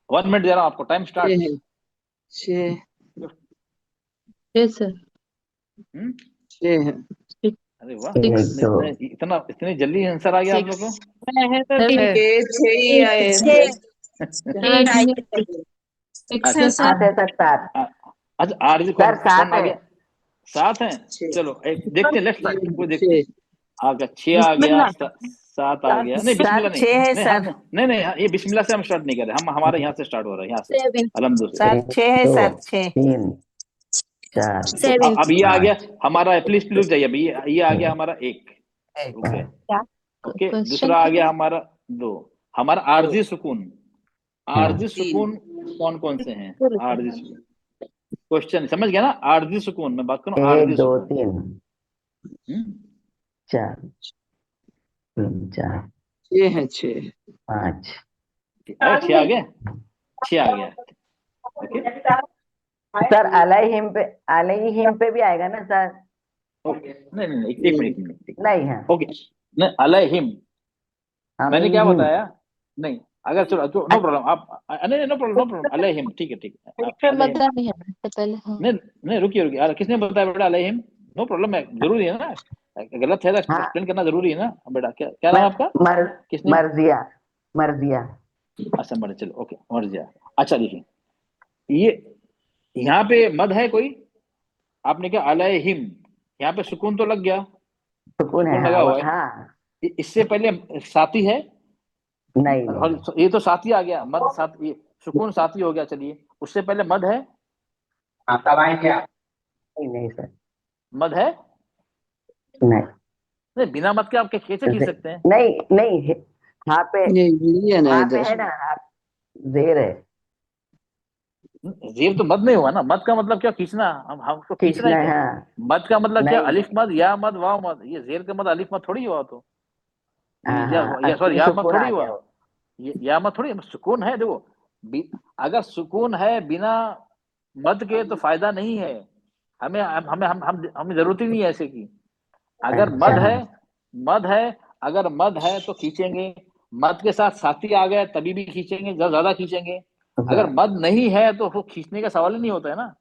1 मिनट दे रहा हूं आपको, टाइम स्टार्ट। 6 सर। 6 है। अरे वाह, इतना इतनी जल्दी आंसर आ गया आप लोग को। छह ही आए अच्छा आरजी कौन कौन आ गया, 7 है। चलो एक देखते हैं, लेफ्ट साइड कोई देखते हैं, आ गया 6 आ गया, 7 आ गया, नहीं बिस्मिल्लाह नहीं, नहीं नहीं ये बिस्मिल्लाह से हम स्टार्ट नहीं कर रहे, हम हमारे यहाँ से स्टार्ट हो रहा है, यहाँ से अल्हम्दुलिल्लाह। 6 है सर, 6 तो अब ये आ गया हमारा, प्लीज प्लीज जाइए, अभी ये आ गया हमारा 1, रुक गया, ओके। दूसरा आ गया हमारा 2, हमारा आरजी सुकून, आरजी सुकून कौन कौन से हैं, आरजी सुकून, क्वेश्चन समझ गया ना, आरजी सुकून मैं बात करूं, आरजी 1 2 सुकून 3 4 4 6 है, 6 5 6 आ गया, 6 आ गया, ओके। सर अलैहिम पे भी आएगा ना सर? ओके नहीं नहीं एक मिनट नहीं है, ओके नहीं अलैहिम मैंने क्या बताया, नहीं अगर चलो नो प्रॉब्लम, आप नहीं नो प्रॉब्लम अलैहिम, ठीक है नहीं नहीं रुकिए, किसने बताया बेटा अलैहिम, नो प्रॉब्लम है, जरूरी है ना, गलत है तो एक्सप्लेन करना जरूरी है ना बेटा। क्या नाम आपका, किसने, मर्जिया। अच्छा मर्जिया, चलो ओके मर्जिया। अच्छा देखिए, ये यहाँ पे मद है कोई, आपने क्या अलैहिम, यहाँ पे सुकून तो लग गया, सुकून लगा हुआ है, इससे पहले साथी है नहीं, और ये तो साथी आ गया, मद साथ, ये सुकून साथी हो गया, चलिए उससे पहले मद है, नहीं सर, मद है नहीं, बिना मद के आप कैसे खींच सकते हैं, नहीं यहाँ पे है ना, जेर है, जेब तो मद नहीं हुआ ना, मद का मतलब क्या खींचना, हमको खींचना है क्या? मद का मतलब क्या, अलिफ मद या मद वाव मद, ये जेर का मद अलिफ मद थोड़ी हुआ, तो या सॉरी या मद थोड़ी हुआ, या मद थोड़ी, सुकून है। देखो अगर सुकून है बिना मद के तो फायदा नहीं है, हमें हमें हमें जरूरत ही नहीं है ऐसे की। अगर मद है अगर मद है तो खींचेंगे, मद के साथ साथी आ गए तभी भी खींचेंगे, ज्यादा खींचेंगे। अगर मद नहीं है तो वो खींचने का सवाल ही नहीं होता है ना।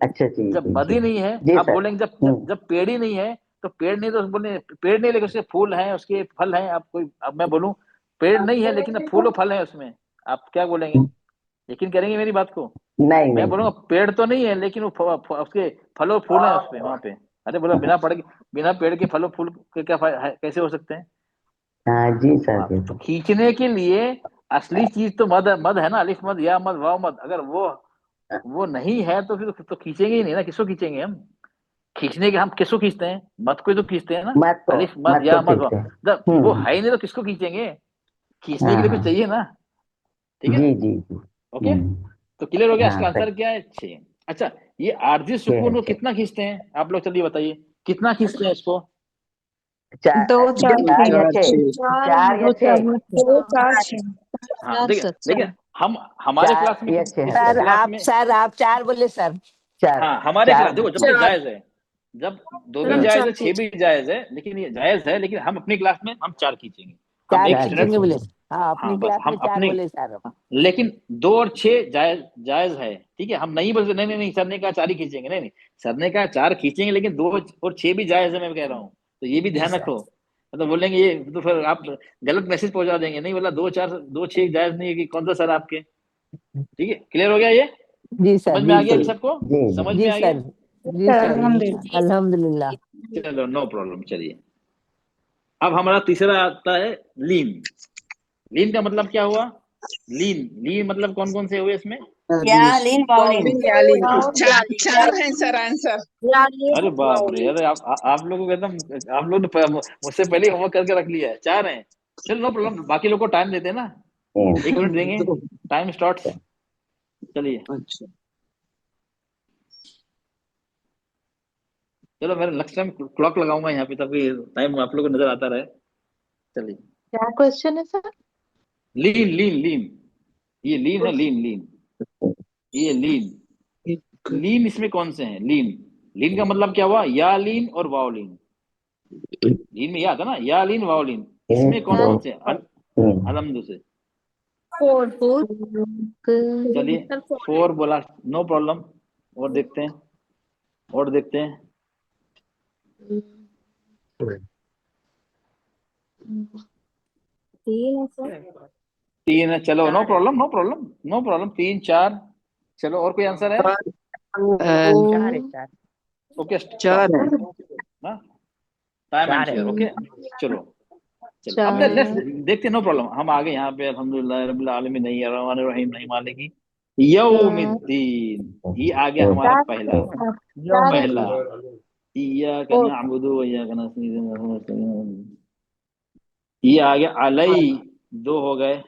अच्छा जब मद ही नहीं है, आप बोलेंगे जब पेड़ ही नहीं है तो पेड़ नहीं, तो बोले पेड़ नहीं, लेकिन उसके फूल हैं, उसके फल हैं। अब मैं बोलूं पेड़ नहीं है लेकिन फूल और फल है उसमें, आप क्या बोलेंगे? यकीन करेंगे मेरी बात को? नहीं मैं नहीं बोलूंगा पेड़ तो नहीं है लेकिन वो उसके फल और फूल है उसमें वहां पे। अरे बोला बिना पेड़ के फल और फूल के क्या कैसे हो सकते हैं? हाँ जी सर जी तो खींचने के लिए असली चीज तो मद है ना, अलिफ मद या मद वाव मद। अगर वो नहीं है तो फिर तो खींचेंगे ही नहीं ना। किसको खींचेंगे हम? खींचने के हम किसको खींचते हैं? मद को ही तो खींचते हैं ना, अलिफ मद या मद वाव। जब वो है ही नहीं तो किसको खींचेंगे? खींचने के लिए कुछ चाहिए ना। ठीक है, जी जी जी ओके। तो क्लियर हो गया, इसका हाँ आंसर सर क्या है? 6। अच्छा, ये आरजी सुकून को कितना खींचते हैं आप लोग? चलिए बताइए कितना खींचते हैं इसको? चार दो चार चार या छह चार या दो चार छह दो चार छह हाँ देखिए देखिए, हम हमारे चार क्लास में या इस छह सर आप 4 बोले सर। चार हाँ हमारे चार क्लास देखो, जब तो जायज है, जब 2 भी हम जायज 4 है 6 भी जायज है, लेकिन ये जायज है, लेकिन हम अपनी क्लास में हम 4 खींचेंगे। हम 4 एक खींचेंगे बोले। स्टूडेंट, हाँ अपनी हाँ बस क्लास हम में 4 अपने, बोले सर। लेकिन 2 और 6 जायज जायज है। ठीक है, हम नहीं बोलते नहीं नहीं नहीं सर ने कहा 4 ही खींचेंगे, नहीं नहीं, सर ने कहा 4 खींचेंगे, लेकिन 2 और 6 भी जायज है, मैं कह रहा हूँ। तो ये भी ध्यान रखो, तो बोलेंगे ये तो फिर आप गलत मैसेज पहुंचा देंगे। नहीं बोला 2 4 2 6 जायज नहीं है कि कौन सा सर आपके। ठीक है, क्लियर हो गया ये? जी सर समझ में आ गया बिल्कुल। अभी सबको? समझ में जी आ गया? सर जी सर अल्हम्दुलिल्लाह। चलो नो प्रॉब्लम। चलिए अब हमारा तीसरा आता है लीन। लीन का मतलब क्या हुआ? लीन लीन मतलब कौन कौन से हुए इसमें? या लीन बाउलिन। चार है सर आंसर। अरे बाप रे, अरे आप लोगों को एकदम, आप लोग ने मुझसे पहले होमवर्क करके रख लिया है। 4 हैं, चलो नो प्रॉब्लम। बाकी लोग को टाइम देते हैं ना, 1 मिनट देंगे, टाइम स्टार्ट। चलिए चलो, मैं नेक्स्ट टाइम क्लॉक लगाऊंगा यहाँ पे ताकि टाइम आप लोग को नजर आता रहे। चलिए क्या क्वेश्चन है सर? लीन लीन लीन, ये लीन है, लीन लीन, ये लीन। लीन इसमें कौन से हैं? लीन, लीन का मतलब क्या हुआ? या लीन और वाओलिन। लीन में या था ना, या लीन वाओलिन। इसमें कौन कौन से? अलहमदु से। 4 चलिए 4 बोला, नो प्रॉब्लम। और देखते हैं, और देखते हैं। 3 है सर। 3 है, चलो no problem no problem no problem. 3 4, चलो और कोई आंसर है? ओके चार है टाइम एंड शेयर। ओके चलो चलो, अब देखते हैं, नो प्रॉब्लम। हम आगे यहाँ पे अल्हम्दुलिल्लाह रब्बिल आलमीन नहीं रहमान रहीम नहीं मालिकी यौमिद्दीन। ये आ गया हमारा पहला, पहला इय्याका नअबुदु व इय्याका नस्तईन। ये आ गया अलई, 2 हो गए।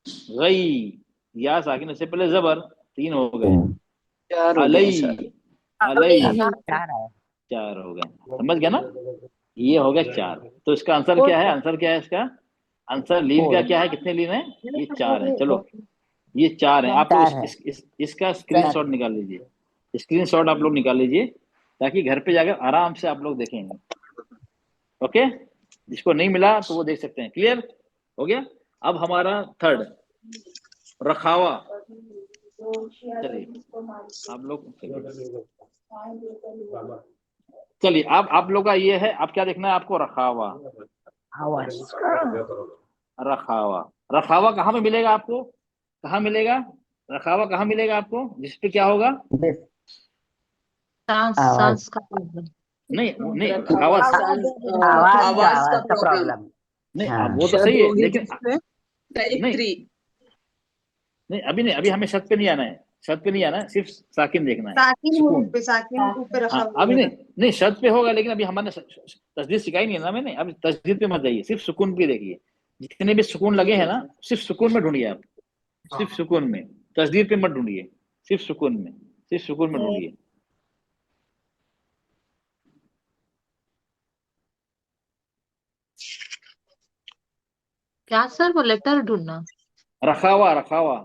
गई, या साकिन से पहले जबर, 3 हो गए। चार हो गए अलई, सर। अलई 4 हो गए। समझ गया ना? ये हो गया 4। तो इसका आंसर क्या है? आंसर क्या है इसका? आंसर लीन का क्या है? कितने लीन है? ये 4 है। चलो ये 4 है। आप लोग इसका स्क्रीनशॉट निकाल लीजिए, स्क्रीनशॉट आप लोग निकाल लीजिए, ताकि घर पे जाकर आराम से आप लोग देखेंगे। ओके, जिसको नहीं मिला तो वो देख सकते हैं। क्लियर हो गया? अब हमारा थर्ड, रखावा। चलिए आप लोग, चलिए आप लोग का ये है, आप क्या देखना है आपको? रखावा। रखावा, रखावा कहाँ पे मिलेगा आपको? कहाँ मिलेगा रखावा? कहाँ मिलेगा आपको? जिस पे क्या होगा? सांस का नहीं नहीं, रखावा आवाज का प्रॉब्लम। नहीं, वो तो सही है, लेकिन नहीं 3 नहीं, अभी नहीं, अभी हमें शर्त पे नहीं आना है, शर्त पे नहीं आना है, सिर्फ साकिन देखना है, साकिन सुकून। ऊपर रखा हुआ अभी है। नहीं शर्त पे होगा, लेकिन अभी हमारे तस्दीद सिखाई नहीं है ना मैंने। अभी तस्दीद पे मत जाइए, सिर्फ सुकून पे देखिए। जितने भी सुकून लगे हैं ना, सिर्फ सुकून में ढूंढिए आप, सिर्फ सुकून में, तस्दीद पे मत ढूंढिए, सिर्फ सुकून में, सिर्फ सुकून में ढूंढिए। क्या सर? वो लेटर ढूंढना? रखावा, रखावा,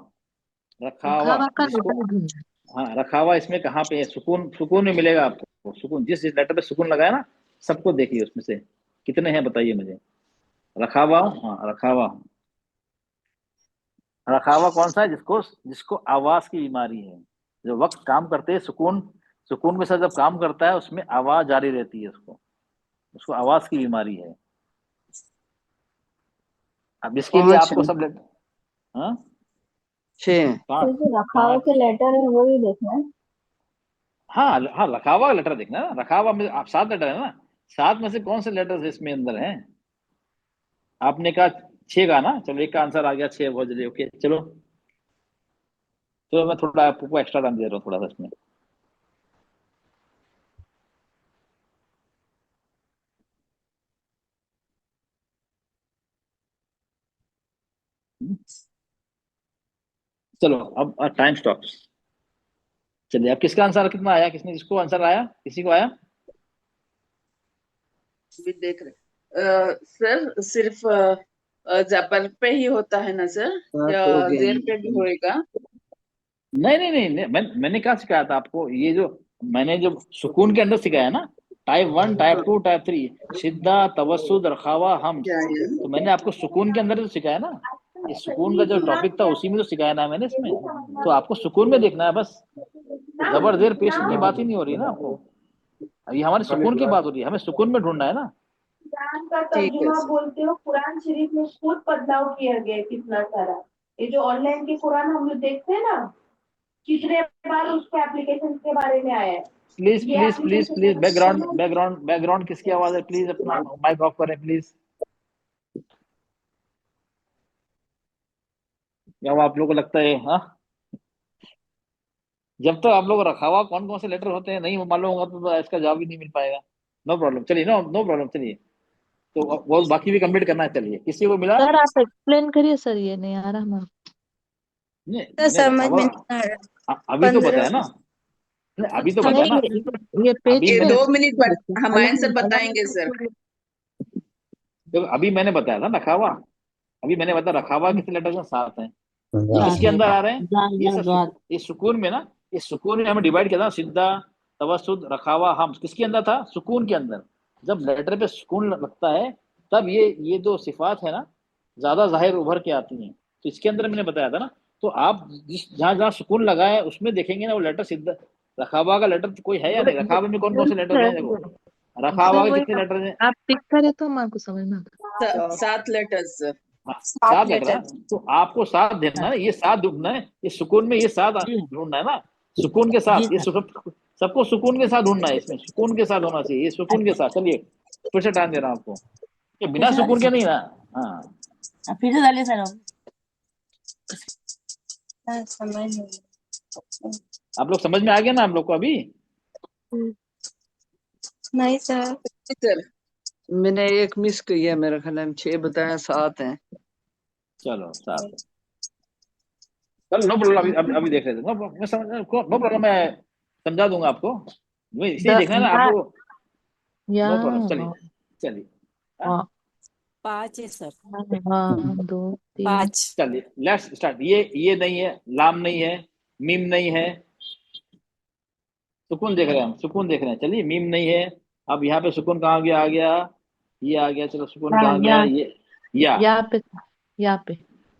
रखावा रखावा का जिसको, लेटर ढूंढना। हाँ रखावा इसमें कहाँ पे है? सुकून, सुकून में मिलेगा आपको। सुकून जिस लेटर पे सुकून लगाया ना, सबको देखिए, उसमें से कितने हैं बताइए मुझे। रखावा, हाँ रखावा। रखावा कौन सा है? जिसको जिसको आवाज की बीमारी है, जो वक्त काम करते हैं सुकून, सुकून के साथ जब काम करता है उसमें आवाज जारी रहती है, उसको उसको आवाज की बीमारी है। अब इसके लिए 5 आपको हैं, सब लेटर, हाँ 6 हैं। तो जो रखाव के लेटर है वो ही देखना है। हाँ हाँ, रखावा का लेटर देखना है ना, रखावा में आप 7 लेटर है ना, 7 में से कौन से लेटर इसमें अंदर हैं? आपने कहा 6 का ना, चलो एक का आंसर आ गया 6, बहुत जल्दी। ओके चलो, तो मैं थोड़ा आपको एक्स्ट्रा टाइम दे रहा हूँ थोड़ा सा इसमें। चलो अब टाइम स्टॉप्स। चलिए, अब किसका आंसर कितना आया, किसने किसको आंसर आया, किसी को आया? भी देख रहे सर, सिर्फ जबर पे ही होता है ना सर, या जेर पे भी होएगा? नहीं नहीं नहीं, नहीं मैंने क्या सिखाया था आपको, ये जो मैंने जो सुकून के अंदर सिखाया ना, टाइप 1 टाइप 2 टाइप 3, शिद्दा तवस्सुद रखावा हम, तो मैंने आपको सुकून के अंदर तो सिखाया ना, ये सुकून का जो टॉपिक था उसी में तो सिखाया ना मैंने इसमें, तो आपको सुकून में देखना है बस, जबर जेर पेश की बात ही नहीं हो रही ना आपको, ये हमारे सुकून की बात हो रही है, हमें सुकून में ढूंढना है ना। कुरान का तर्जुमा बोलते हो, कुरान शरीफ में खुद बदलाव किया गया है कितना सारा। ये जो ऑनलाइन के कुरान हम लोग देखते हैं ना, कितने बार उसके एप्लीकेशन के बारे में आया है। Please please please please, background किसकी आवाज है, प्लीज अपना माइक ऑफ करें प्लीज। क्या वो आप लोगों को लगता है, हाँ, जब तक आप लोग रखावा कौन कौन से लेटर होते हैं नहीं मालूम होगा तो इसका जवाब ही नहीं मिल पाएगा। नो प्रॉब्लम, चलिए, नो प्रॉब्लम, चलिए, तो वो बाकी भी कंप्लीट करना है। चलिए, किसी को मिला? सर आप एक्सप्लेन करिए सर, ये नहीं आ रहा हमारा। नहीं, तो समझ रखावा में नहीं आ रहा। अभी तो 15 बताया ना, नहीं, अभी तो बताया नहीं, ना, ये पेज अभी ये पे 2 मैंने मिनट हमारे सर बताएंगे सर। देखो, अभी मैंने बताया था रखावा, अभी मैंने बताया रखावा कितने लेटर के साथ हैं, ये किसके अंदर आ रहे हैं, ये सब ये सुकून में ना, ये सुकून में हमें डिवाइड किया था, सिद्धा तवस्सुद रखावा हम, किसके अंदर था, सुकून के अंदर। जब लेटर पे सुकून लगता है तब ये दो सिफात है ना ज्यादा जाहिर उभर के आती हैं, तो इसके अंदर मैंने बताया था ना, तो आप जिस जहां जहां सुकून लगा है उसमें देखेंगे ना वो लेटर, सिद्धा रखावा का लेटर कोई है या नहीं, रखावे में कौन कौन से लेटर हैं, देखो रखावा सर के वही कितने लेटर हैं, आप टिक करे तो हमको समझ में आता। 7 लेटर्स सर। हाँ, 7 सात लेटर है, लेटर। तो आपको साथ देना है, ये साथ ढूंढना है, ये सुकून में ये साथ ढूंढना है ना, सुकून के साथ, ये सबको सुकून के साथ ढूंढना है, इसमें सुकून के साथ होना चाहिए, ये सुकून के साथ। चलिए फिर से टाइम दे रहा हूँ आपको, ये बिना सुकून के नहीं ना। हाँ फिर से डालिए सर। समझ नहीं। आप लोग समझ में आ गया ना आप लोग को अभी? नहीं सर। सर मैंने एक मिस की है, मेरे ख्याल में 6 बताया, 7 हैं। चलो 7, चलो नो प्रॉब्लम, अभी देख लेते, नो प्रॉब्लम, मैं समझा दूंगा आपको, इसी देखना है ना आपको, नो प्रॉब्लम। चलिए चलिए, हाँ? 5 है सर। 1 2 3 5। चलिए लेट्स स्टार्ट। ये नहीं है, लाम नहीं है, मीम नहीं है, सुकून देख रहे हैं हम, सुकून देख रहे हैं। चलिए, मीम नहीं है, अब यहाँ पे सुकून कहाँ गया, आ गया, ये आ गया, चलो सुकून कहाँ गया, ये या यहाँ पे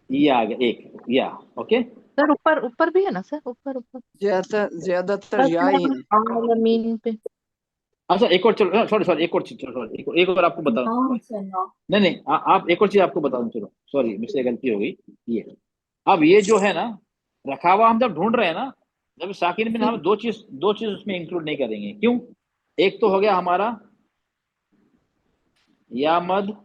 ये आ गया, एक या, ओके। सर ऊपर ऊपर भी है ना सर, ऊपर ज्यादातर या ही है। मीन पे। अच्छा एक और, चलो सॉरी एक और चीज, चलो सॉरी एक और आपको बताऊं, 9 से 9। नहीं आप एक और चीज आपको बताऊं, चलो सॉरी मुझसे गलती हो गई। ये अब ये जो है ना रखावा, हम जब ढूंढ रहे हैं ना, जब साकिन में हम दो चीज उसमें इंक्लूड नहीं करेंगे, क्यों? एक तो हो गया हमारा या मद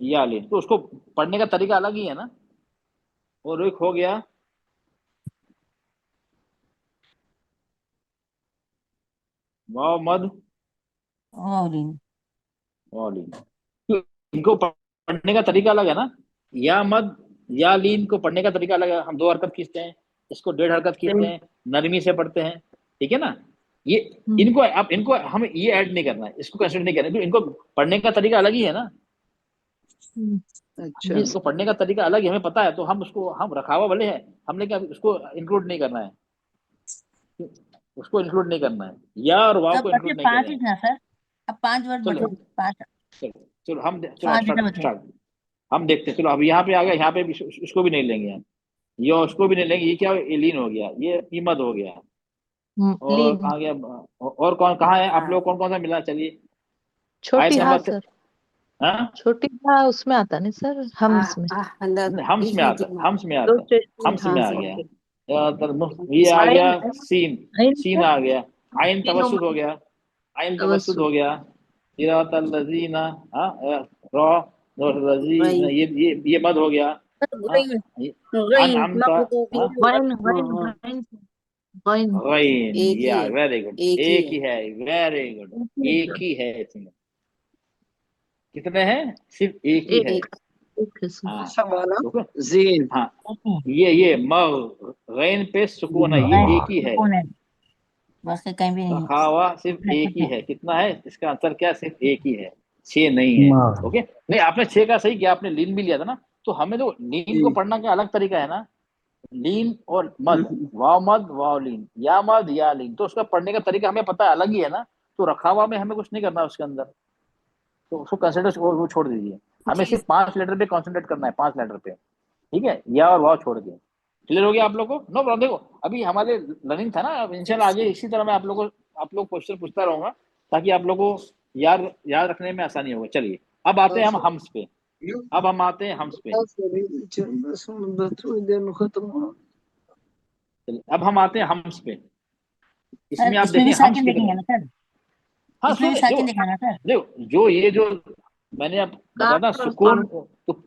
या ले, तो उसको पढ़ने का तरीका अलग ही है ना, और एक हो गया वाव मद वालिन, इनको पढ़ने का तरीका अलग है ना, या मद या लीन को पढ़ने का तरीका अलग है, हम 2 हरकत खींचते हैं, इसको 1.5 हरकत खींचते हैं, नरमी से पढ़ते हैं, ठीक है ना। ये इनको हमें ये ऐड नहीं करना है, इसको कंसिडर नहीं करना है, इनको पढ़ने का तरीका अलग ही है ना। अच्छा, इसको पढ़ने का तरीका अलग है, हमें पता है, तो हम उसको हम रखावा वाले हैं, हमने क्या उसको इंक्लूड नहीं करना है, उसको इंक्लूड नहीं करना है, या और वाव को इंक्लूड नहीं 5 करना है। ना सर, अब 5 वर्ड बचे, 5। चलो हम बचे। स्टार्ट हम देखते हैं। चलो अब यहाँ पे आ गया, यहाँ पे भी उसको भी नहीं लेंगे हम, ये उसको भी नहीं लेंगे, ये क्या ये लीन हो गया, ये कीमत हो गया, और कहाँ गया, और कौन कहाँ है आप लोग, कौन कौन सा मिला, चलिए छोटी आयत हाँ नंबर सर। हाँ छोटी बा उसमें आता नहीं सर, हम्स में। नहीं, हम्स में आता, हम्स में दो आता, चेस्ट हम्स में हाँ आ समझ गया। गए। ये आ आइन गया सीन, आइन सीन सर, आ गया। आइन तीनों तवस्सुद हो गया, आइन तवस्सुद तवस्सुद। हो गया। सिरातल लजीना, हाँ रॉ लजीना, ये मद हो गया। हाँ अनअमता, हाँ गाइन गाइन गाइन गाइन गैन, एक ही या है, वेरी गुड, एक ही एक है। ही है, वेरी गुड। एक ही है इसमें, कितने हैं? सिर्फ एक ही एक है। एक एक है सर। हाँ अच्छा वाला ठीक है। जीन। हाँ ये मग गैन पे सुकून है, ये एक ही है। सुकून है, बाकी कहीं भी नहीं है। रखावा सिर्फ एक ही है। कितना है इसका आंसर? क्या सिर्फ एक ही है, 6 नहीं है। ओके, नहीं आपने 6 का सही किया, आपने लीन भी लिया था ना। तो हमें तो लीन को पढ़ना का अलग तरीका है ना, लीन और मद, मद वाव लीन, या मद या लीन, तो उसका पढ़ने का तरीका हमें पता है, अलग ही है ना। तो रखावा में हमें कुछ नहीं करना उसके अंदर, तो उसको कंसिडर वो छोड़ दीजिए। हमें सिर्फ 5 लेटर पे कॉन्सेंट्रेट करना है, 5 लेटर पे, ठीक है, या और वाव छोड़ के। क्लियर हो गया आप लोग को? No problem. देखो अभी हमारे लर्निंग था ना, अब इंशाल्लाह आगे इसी तरह मैं आप लोग क्वेश्चन पूछता रहूंगा, ताकि आप लोगों को याद रखने में आसानी होगा। चलिए अब आते हैं हम हम्स पे। अब हम आते हैं हम्स पे। चलिए अब हम आते हैं हम्स पे। सर इसमें आप इसमें भी देखिए हम्स साकिन कितने देखेंगे हैं। ना सर, हाँ इसमें भी सुन, साकिन दिखाना सर। देखो जो ये जो मैंने आप बताया काफ ना और सुकून, काफ। तो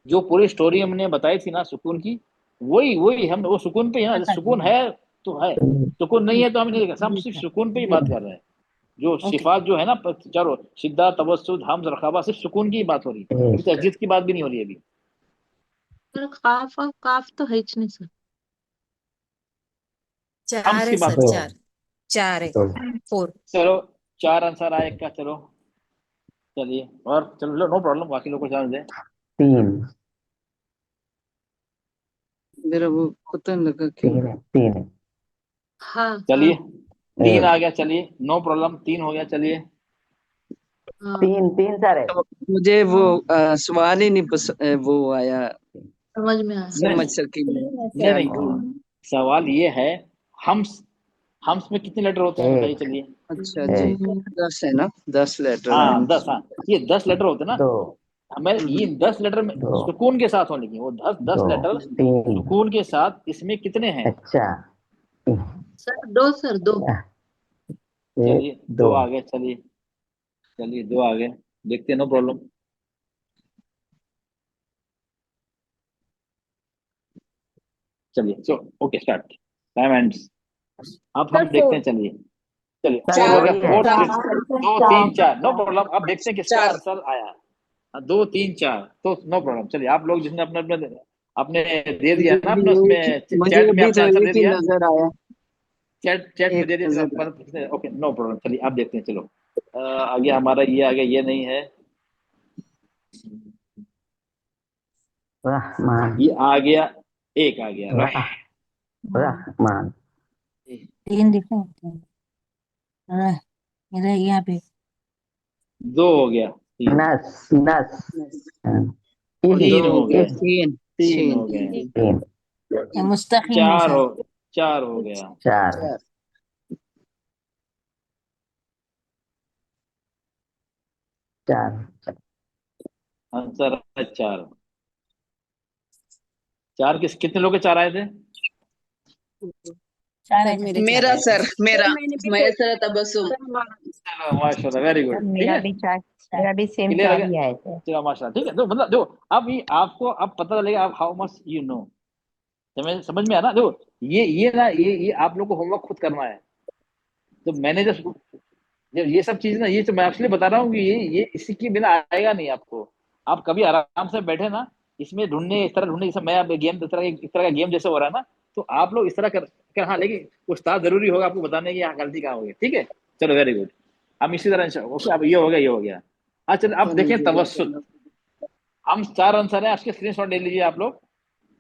जो पूरी स्टोरी हमने बताई थी ना सुकून की, वही वही हम वो सुकून पे ही ना, सुकून है तो है, सुकून नहीं है तो हम नहीं देखें, हम सिर्फ सुकून पे ही बात कर रहे हैं। जो ओके सिफात जो है ना, चलो शिद्दा तवस्सुद हमज रखाबा, सिर्फ सुकून की ही बात हो रही है, अभी तस्दीद की बात भी नहीं हो रही है अभी। सर काफ और काफ तो है ही नहीं सर। हम्स चार की है बात सर, हो रही है। चार, चार है, 4। चलो 4 आंसर आए का, चलो चलिए, और चलो नो प्रॉब्लम, बाकी लोग को जाने दें। मेरा वो पता नहीं लगा क्यों। हाँ चलिए हाँ 3 आ गया, चलिए नो प्रॉब्लम, 3 हो गया, चलिए। हाँ तो मुझे वो सवाल ही नहीं वो आया, समझ में आया। नहीं समझ सकी मैं, नहीं ख्याल नहीं, नहीं। सवाल ये है, हम्स हम्स में कितने लेटर होते हैं बताइए, चलिए। अच्छा जी, 10 है ना, 10 लेटर है। हाँ 10, हाँ ये 10 लेटर होते हैं ना। हमें ये हम्म। 10 लेटर में सुकून के साथ होने की, वो 10 लेटर सुकून के साथ, इसमें कितने हैं? सर दो सर दो। चलिए 2 आ गए, चलिए चलिए 2 आ गए, देखते हैं, नो प्रॉब्लम। चलिए so okay start, time ends. अब सर हम देखते हैं, चलिए चलिए ये हो चार गया 4 3 4 से 2 3 4, नो प्रॉब्लम। अब देखते हैं किसका चार आंसर आया। 2 3 4 तो नो प्रॉब्लम। चलिए आप लोग जिसने अपने अपने आपने दे दिया मुझे ना अभी अपने उसमें मुझे चैट में, अभी आपने तो आंसर दे एक ही दिया, नजर आया, चैट में एक दे दिया नजर आया। Okay no problem. चलिए आप देखते हैं, चलो आगे हमारा ये आ गया, ये नहीं है, ये आ गया, एक आ गया तीन दिखो, इधर यहाँ पे 2 हो गया, 3 दो 3 हो हो गया, गया, तीन 3 हो गए, तीन। ये मुस्तकीम में 4 सर। हो 4 हो गया, चार। आंसर है 4। 4 कितने लोग के 4 आए थे? चार सर है मेरे 4 मेरा आए थे। सर, मेरा मैंने भी मैसर तबस्सुम। चलो माशाल्लाह, वेरी गुड, ठीक है, मेरा भी सेम क्लियर है 4 क्या? ही आए थे। चलो माशाल्लाह, ठीक है। तो मतलब देखो अब ये आपको अब पता चलेगा आप हाउ मच यू नो, समझ में आया ना। देखो ये ना, ये आप लोग को होमवर्क खुद करना है। तो मैंने जब ये सब चीज ना, ये तो मैं एक्चुअली बता रहा हूँ कि ये इसी के बिना आएगा नहीं आपको। आप कभी आराम से बैठे ना, इसमें ढूंढने, इस तरह ढूंढने, जैसे मैं अब गेम इस तरह का गेम जैसे हो रहा है ना, तो आप लोग इस तरह कर हाँ, लेकिन उस्ताद जरूरी होगा आपको बताने की गलती कहाँ होगी, ठीक है। चलो वेरी गुड, हम इसी तरह ओके, अब ये हो गया, ये हो गया। अच्छा अब देखें तवस्सुत। हम 4 आंसर है, आपके स्क्रीनशॉट ले लीजिए आप लोग,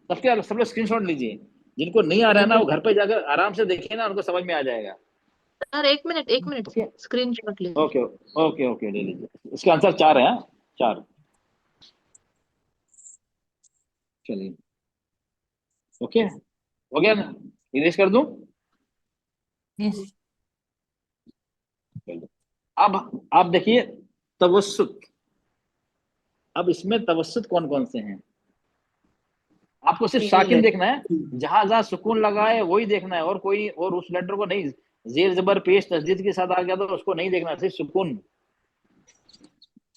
सब लोग स्क्रीनशॉट लीजिए। जिनको नहीं आ रहा है ना, वो घर पे जाकर आराम से देखें ना, उनको समझ में आ जाएगा। सर एक मिनट ओके स्क्रीनशॉट लीजिए। ओके ओके ओके, ले लीजिए, इसका आंसर 4 है, हाँ 4। चलिए ओके, हो गया ना, इरेज कर दूं? चलो अब आप देखिए तवस्सुत, अब इसमें तवस्सुत कौन कौन से हैं? आपको सिर्फ साकिन देखना है, जहां जहां सुकून लगा है वही देखना है, और कोई और उस लेटर को नहीं। जेर जबर पेश तस्दीद के साथ आ गया तो उसको नहीं देखना, सिर्फ सुकून।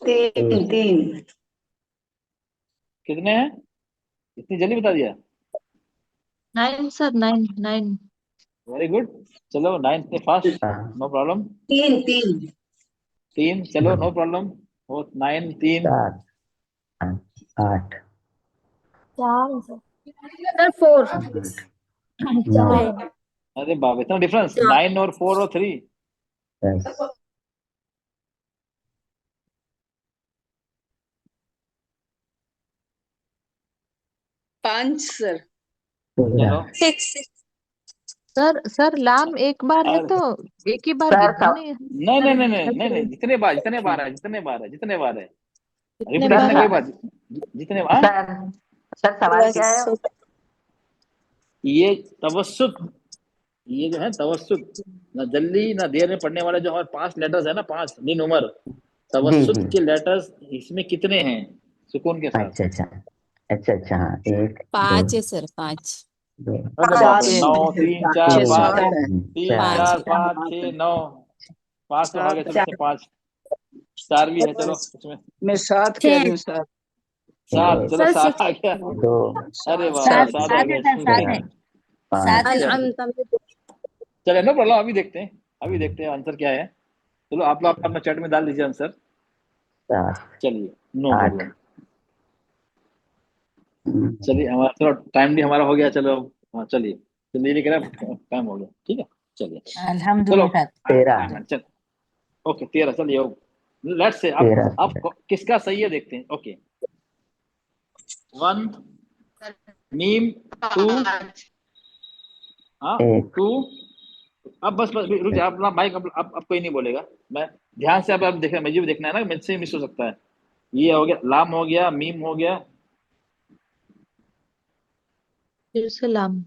तीन तीन कितने हैं? इतनी जल्दी बता दिया? 9 सर, 9 9। Very good. चलो 9 इतने फास्ट, नो प्रॉब्लम। तीन तीन 3, चलो नो प्रॉब्लम। वो 9 3 7 8 4 सर। सर 4 9 अरे बाप, इतना डिफरेंस, 9 और 4 और 3। यस। 5 सर। चलो 6 सर लाम एक बार है तो एक ही बार सर गिनना नहीं है। नहीं नहीं नहीं नहीं नहीं नहीं, जितने बार है, जितने बार है, जितने बार है, कितने रिपीटेशन बार है, है? कोई बात, जितने बार। सर सवाल क्या है? ये तवस्सुत, ये जो है तवस्सुत, ना जल्दी ना देर में पढ़ने वाले जो हमारे 5 लेटर्स है ना, 5 दिन उमर, जी तवस्सुत जी। के लेटर्स इसमें कितने हैं सुकून के साथ? अच्छा अच्छा अच्छा अच्छा, हाँ 1 2 5 है सर, 5। 2 अरे बाप रे, 9 6 3 4 5 7 है। 3 5 4 है। 5 6 9, 5 तो आ गए, चलो 5, 4 भी है, चलो उसमें मैं 7 कह रही हूँ, 7 7, चलो सर 7 6 आ गया। 2 अरे बाप रे, 7 7 आ 7 है गया, सर, ठीक 7 है। है, 7 5 है चलो सर। चलो, नो प्रॉब्लम, अभी देखते हैं, अभी देखते हैं आंसर क्या है। चलो आप लोग अपना चैट में डाल दीजिए आंसर। 7 चलिए, नो 8 प्रॉब्लम। चलिए, हमारा थोड़ा टाइम भी हमारा हो गया, चलो। हाँ चलिए, चलिए, ये नहीं कह रहा, टाइम हो गया, ठीक है। चलिए, चलो, अल्हम्दुलिल्लाह। 13 चल, ओके 13, चलिए। लेट्स से अब 13 किसका सही है देखते हैं। ओके, 1 मीम 2, हाँ 1 2। अब बस बस रुक जाओ, अपना माइक अब कोई नहीं बोलेगा। मैं ध्यान से, अब देखना, मुझे भी देखना है ना, मुझसे मिस हो सकता है। ये हो गया, लाम हो गया, मीम हो गया, फिर से लाम।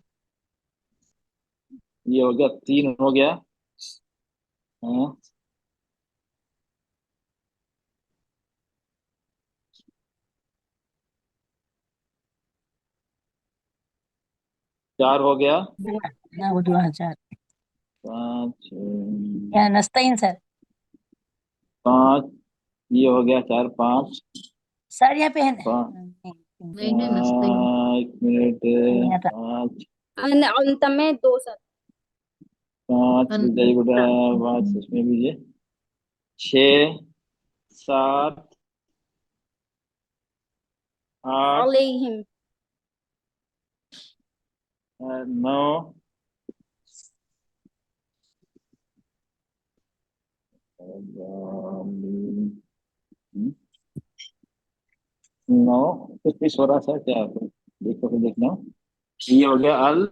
ये हो गया, 3 हो गया, हाँ, 4 हो गया, ना वो 2000 5 या नस्ताइन सर। 5, ये हो गया, 4 5 सर यहाँ पे है ना? 5, नहीं नहीं नस्ताइन। 1 मिनट, नहीं आता। 5 अंत में 2 सर। 5 जाइए बेटा, 5 इसमें भी, 6 7 8 अलैहिम 9 9, कुछ मिस हो रहा था क्या? देखो, फिर देखना, ये हो गया अल,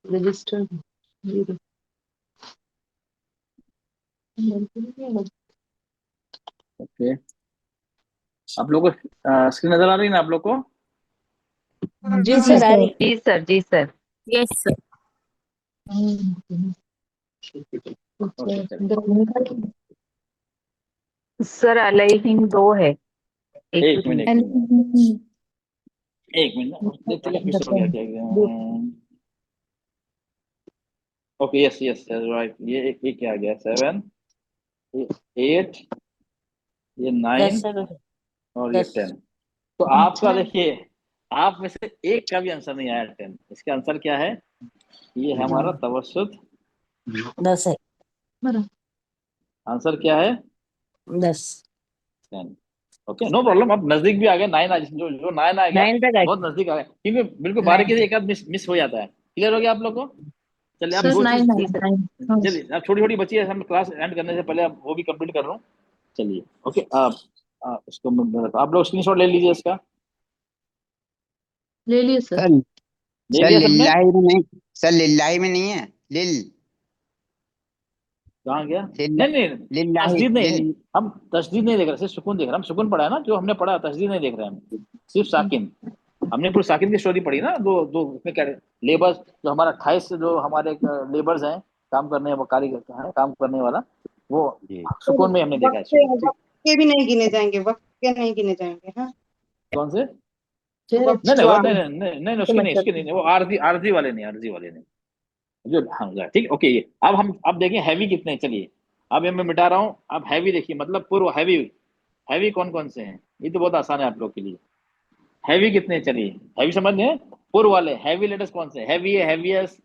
रजिस्टर ओके, आप लोग को स्क्रीन नजर आ रही है ना आप लोग को? जी जी सर, सर। जी सर, जी सर। Yes sir. ओके चलिए, सर अलाइविंग 2 है, एक एक मिनट मिनट। एक मिनट देखते हैं फिर से हो गया क्या। ओके यस यस राइट, ये क्या आ गया, 7, 8, ये 9 10 सर, और ये 10। 10। तो आपका देखिए, आप में से एक का भी आंसर नहीं आया 10। इसका आंसर क्या है? ये है हमारा तवस्सुत। 10 है। आंसर क्या है? 10। 10। ओके नो प्रॉब्लम, अब नजदीक भी आ गया। 9 जो जो 9 आ गया 9 तक आ बहुत गया। नजदीक आ गया, क्योंकि बिल्कुल 9 बारीकी से तक। एक आध मिस हो जाता है। क्लियर हो गया आप लोग को? चलिए, अब सर दो चीज 9 9 चलिए, अब छोटी छोटी बची है, हम क्लास एंड करने से पहले अब वो भी कंप्लीट कर रहा हूँ। चलिए ओके, आप इसको आप लोग स्क्रीनशॉट ले लीजिए इसका। ले लिए सर। सर ले सर लिया सबने? लिल्लाही में नहीं, सर लिल्लाही में नहीं है, लिल कहाँ गया? लिल्ला नहीं नहीं, लिल्लाही तस्दीद नहीं, लिल हम तस्दीद नहीं देख रहे, सिर्फ सुकून देख रहे हैं। हम सुकून पढ़ा है ना, जो हमने पढ़ा, तस्दीद नहीं देख रहे हैं हम, सिर्फ साकिन। हमने पूरी साकिन की स्टोरी पढ़ी ना, दो दो उसमें क्या लेबर्स, जो हमारा 28 जो हमारे लेबर्स हैं, काम करने वो कारीगर है, काम करने वाला, वो जी सुकून में हमने देखा है। वक्त के भी नहीं गिने जाएंगे, वक्त के नहीं गिने जाएंगे। हाँ, कौन से? वक्त नहीं नहीं जो नहीं नहीं नहीं, उसके नहीं, वो आरजी आरजी वाले नहीं, आरजी वाले नहीं जो। हाँ ठीक, ओके। ये अब देखिए हैवी कितने हैं। चलिए, अब ये मैं मिटा रहा हूँ। अब हैवी देखिए, मतलब पूर्व हैवी, हैवी कौन कौन से हैं? ये तो बहुत आसान है आप लोग के लिए। हैवी कितने हैं? चलिए, हैवी समझ गए? पूर्व वाले हैवी लेटर्स कौन से? हैवी है, हैवीएस्ट,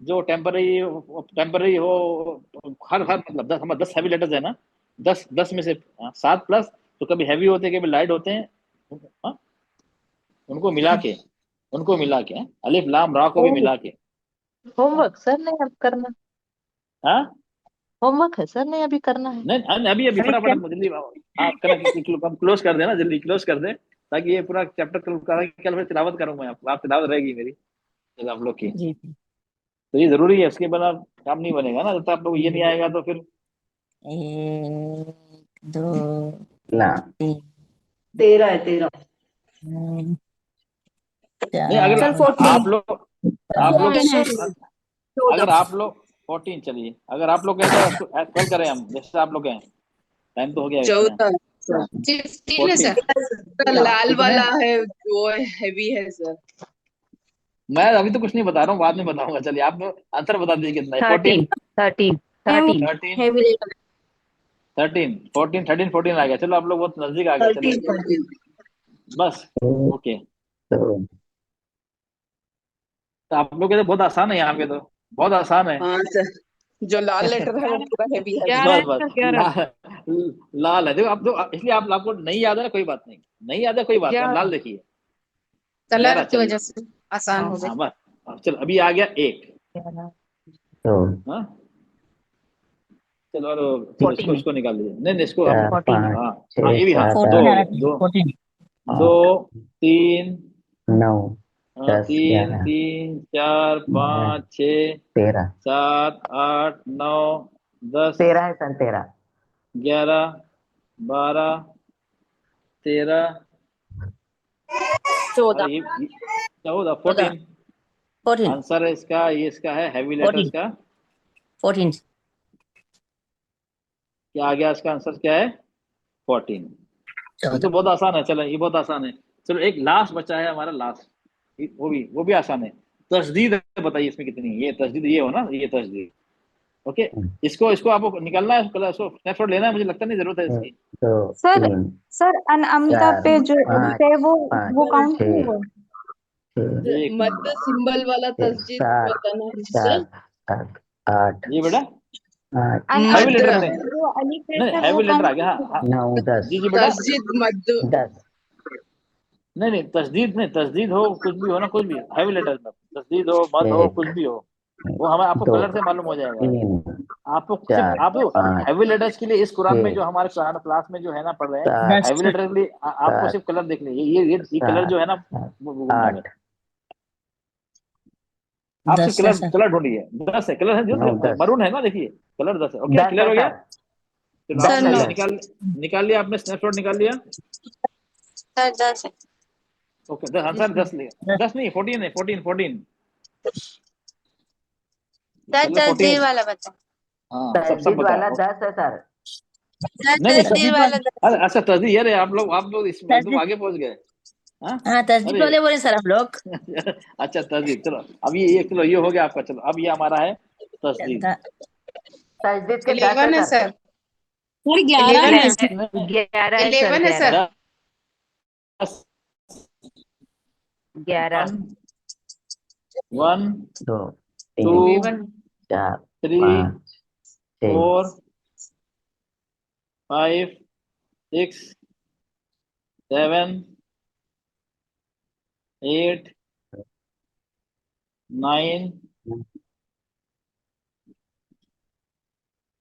जो टेम्पररी हो, हर हर मतलब 10, हमारे 10 हैवी लेटर्स है ना। 10 में से 7 प्लस, तो कभी हैवी होते हैं, कभी लाइट होते हैं। हाँ? उनको मिला के, अलिफ लाम रा को भी मिला के। होमवर्क सर नहीं अब करना, हाँ होमवर्क है सर नहीं अभी करना है। नहीं, अभी अभी फटाफट जल्दी आप हम क्लोज कर देना, जल्दी क्लोज कर दे, ताकि ये पूरा चैप्टर कल फिर तिलावत करूंगा मैं, आप तिलावत रहेगी मेरी, आप लोग की। जी। तो ये जरूरी है, उसके बिना काम नहीं बनेगा ना, जब तक आप लोग ये नहीं आएगा तो फिर। 1 2 ला 3 13 है, 13। नहीं, अगर सर 14। आप लोग है अगर 14। आप लोग 14, चलिए, अगर आप लोग कैसे कल करें हम, जैसे आप लोग हैं, टाइम तो हो गया वैसे। 14 15 है 14 सर। लाल कितने? वाला है वो हैवी है सर। मैं अभी तो कुछ नहीं बता रहा हूँ, बाद में बताऊंगा। चलिए, आप लोग आंसर बता दीजिए कितना है। 13 13 13 13 हैवी लेटर। 13 14 13 14 आ गया। चलो, आप लोग बहुत नजदीक आ गए। चलिए 13 बस, ओके। तो आप लोग के तो बहुत आसान है, यहाँ पे तो बहुत आसान है। हाँ सर, जो लाल लेटर है वो पूरा हैवी है। 11 है बस सर, बस 11 लाल है, देखो आप तो, इसलिए आपको नहीं याद है ना, कोई बात नहीं, नहीं याद है कोई बात नहीं, आप 11। लाल देखिए। कलर 11, की चलिए। वजह से आसान हो हाँ गई। बस, चलो अभी आ गया 1। हाँ चलो, और चलो इसको 14 इसको निकाल दीजिए। नहीं नहीं, इसको हम 14 हाँ हाँ, ये भी हाँ, 2 14 हो आ गया, रहा है। 2 14 2 3 9 10 3 11 3 4 5 6 13 7 8 9 10 13 है सर, 13 11 12 13, 14। अरे ये 14 14 14 14 आंसर है इसका। ये इसका है हैवी लेटर्स 14 का। 14 क्या आ गया इसका आंसर? क्या है? 14। ये तो बहुत आसान है। चलो, ये बहुत आसान है। चलो, एक लास्ट बचा है हमारा, लास्ट, वो भी आसान है। तस्दीद है, बताइए इसमें कितनी है? ये तस्दीद, ये हो ना, ये तस्दीद। ओके, इसको इसको आपको निकालना है, इसको स्नैपशॉट लेना है, मुझे लगता नहीं जरूरत है इसकी। 2 सर 3 सर अनामिका 4 पे जो 5 है वो 5 काउंट नहीं 6 हुआ। 6 एक मध्य मिनट, सिंबल वाला तस्दीद 7 बताना है सर। 7 8 ये बेटा 8 हैवी लेटर मध्य नहीं, जो अली पे नहीं है वो हैवी लेटर आ काउंट गया। नहीं हाँ हुआ। हाँ, 9 10 जी जी बेटा। तस्दीद मध्य 10 नहीं नहीं, तस्दीद नहीं, तस्दीद हो कुछ भी हो ना, कुछ भी हैवी लेटर में, तस्दीद हो, मद हो, 1 कुछ भी हो, वो हमें आपको 2 कलर से मालूम हो जाएगा। 3 आपको सिर्फ 4 आप 5 हैवी लेटर्स के लिए इस कुरान में 6 जो हमारे क्लास में जो है ना पढ़ रहे हैं, 7 हैवी लेटर के लिए आपको 7 सिर्फ कलर देख लीजिए। ये कलर जो है ना, 7 वो ढूंढना है। 8 आपसे 10 है कलर सर। कलर ढूंढिए। 10 है, कलर है जो 10 मरून है ना, देखिए कलर 10 है। ओके, 10 क्लियर है हो गया। सर। चलो 10 आपने है नौ। सर। निकाल लिया, आपने स्नैपशॉट निकाल लिया। सर 10 है। ओके, 10 आंसर 10 लिया। 10 नहीं, 14 है, 14। सर चलो 14। तस्दीर वाला बता। हाँ, सब तजदीद बता। वाला 10 है सर। सर नहीं तस्दीर तस्दीद वाला 10 अरे है। अच्छा तस्दीद, अरे आप लोग इसमें एकदम तस्दीद, आगे पहुंच गए। हाँ हाँ तस्दीद अरे वाले बोले सर हम लोग। अच्छा तस्दीद, चलो अब ये चलो ये हो गया आपका। चलो अब ये हमारा है तस्दीद। तजदीद के 10 है 11 है सर। सर। सर 11 11 है। है। 11 है सर। 11 है सर। 10 11 1 2 2 3 11 4 3 5 6 4 5 6 7 8 9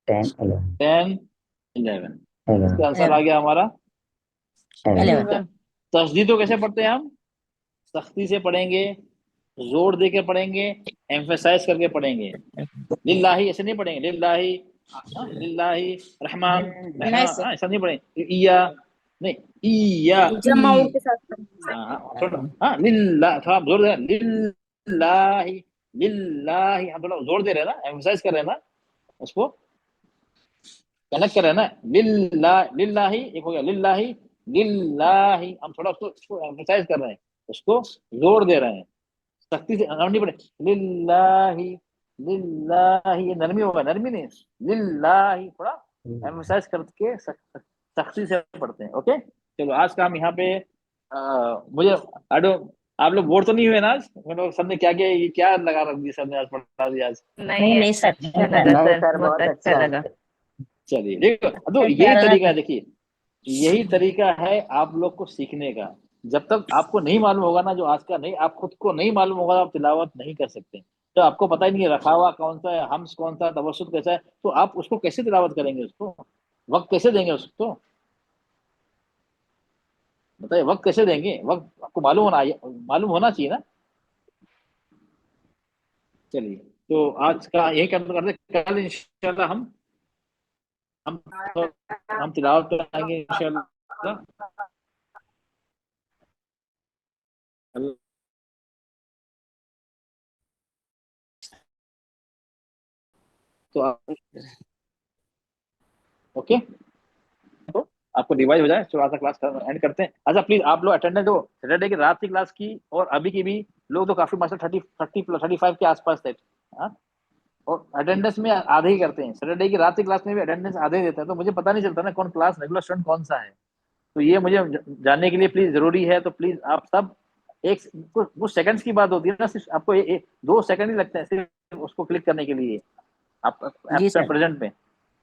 10 10 11। 11 इसका आंसर आ गया हमारा 11। तस्दीद। तो कैसे पढ़ते हैं हम? सख्ती से पढ़ेंगे, जोर दे के पढ़ेंगे, एम्फेसाइज करके पढ़ेंगे। लिल्लाही ऐसे नहीं पढ़ेंगे, लिल्लाही लिल्लाही रहमान नहीं रहमान, सर। ऐसा नहीं पढ़ेंगे। इया नहीं, इया जमाओं के साथ। थोड़ा लिल्लाह, थोड़ा जोर दे, लिल्लाही लिल्लाही, हम थोड़ा जोर दे रहे हैं ना, एम्फेसाइज कर रहे हैं ना, उसको कनेक्ट कर रहे हैं ना। लिल्लाही एक हो गया, लिल्लाही लिल्लाही, हम थोड़ा उसको एम्फेसाइज कर रहे हैं, उसको जोर दे रहे हैं। सख्ती से हम नहीं पढ़े लिल्लाही लिल्लाही, ये नरमी होगा, नरमी नहीं, लिल्लाही थोड़ा एम्फसाइज करके सख्ती से पढ़ते हैं। ओके, चलो आज का हम यहाँ पे मुझे आडो, आप लोग बोर तो नहीं हुए ना आज? मतलब सर ने क्या किया, ये क्या लगा रख दिया सर ने, आज पढ़ा दिया आज। नहीं नहीं सर, अच्छा लगा नहीं सर, सर, बहुत बहुत अच्छा अच्छा लगा। है। चलिए देखो, तो अच्छा यही लगा तरीका है, सर। देखिए यही तरीका है आप लोग को सीखने का। जब तक आपको नहीं मालूम होगा ना, जो आज का नहीं, आप खुद को नहीं मालूम होगा, आप तिलावत नहीं कर सकते। तो आपको पता ही नहीं है रखा हुआ कौन सा है, हम्स कौन सा, तवस्सुत कैसा है, तो आप उसको कैसे तिलावत करेंगे, उसको वक्त कैसे देंगे उसको? बताइए, वक्त कैसे देंगे? वक्त आपको मालूम होना चाहिए ना। चलिए, तो आज का यही करते, कल इंशाल्लाह हम हम तिलावत करेंगे इंशाल्लाह। तो ओके, तो आपको रिवाइज हो जाए, चलो आज का क्लास एंड करते हैं। अच्छा प्लीज आप लोग अटेंडेंस दो, सैटरडे की रात की क्लास की और अभी की भी लोग तो काफी मास्टर 35 के आसपास थे। हाँ, और अटेंडेंस में आधे ही करते हैं, सैटरडे की रात की क्लास में भी अटेंडेंस आधे ही देते हैं, तो मुझे पता नहीं चलता ना कौन क्लास रेगुलर स्टूडेंट कौन सा है। तो ये मुझे जानने के लिए प्लीज जरूरी है। तो प्लीज आप सब एक कुछ सेकंड्स की बात होती है ना, सिर्फ आपको 2 सेकंड ही लगते हैं सिर्फ उसको क्लिक करने के लिए आप जी सर। प्रेजेंट में।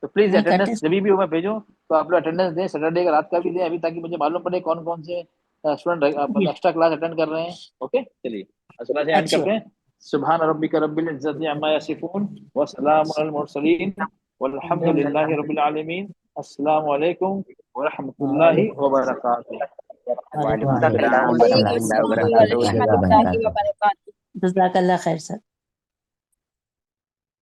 तो प्लीज नहीं करते अटेंडेंस जब भी मैं भेजूं तो आप लोग अटेंडेंस दें, सैटरडे का रात का भी दें अभी, ताकि मुझे मालूम पड़े कौन कौन से स्टूडेंट मतलब एक्स्ट्रा क्लास अटेंड कर रहे हैं। ओके, चलिए क्लास एंड अच्छी करते हैं। सुभान रब्बिका रब्बिल इज्जति अम्मा यसिफून व सलामुन अलल मुरसलीन वल्हम्दुलिल्लाहि रब्बिल आलमीन। अस्सलामु अलैकुम व रहमतुल्लाहि व बरकातुहू। वालेकुम वालेकुम अस्सलाम व अस्सलाम रहमतुल्लाहि व बरकातहू। जज़ाकल्लाह खैर सर।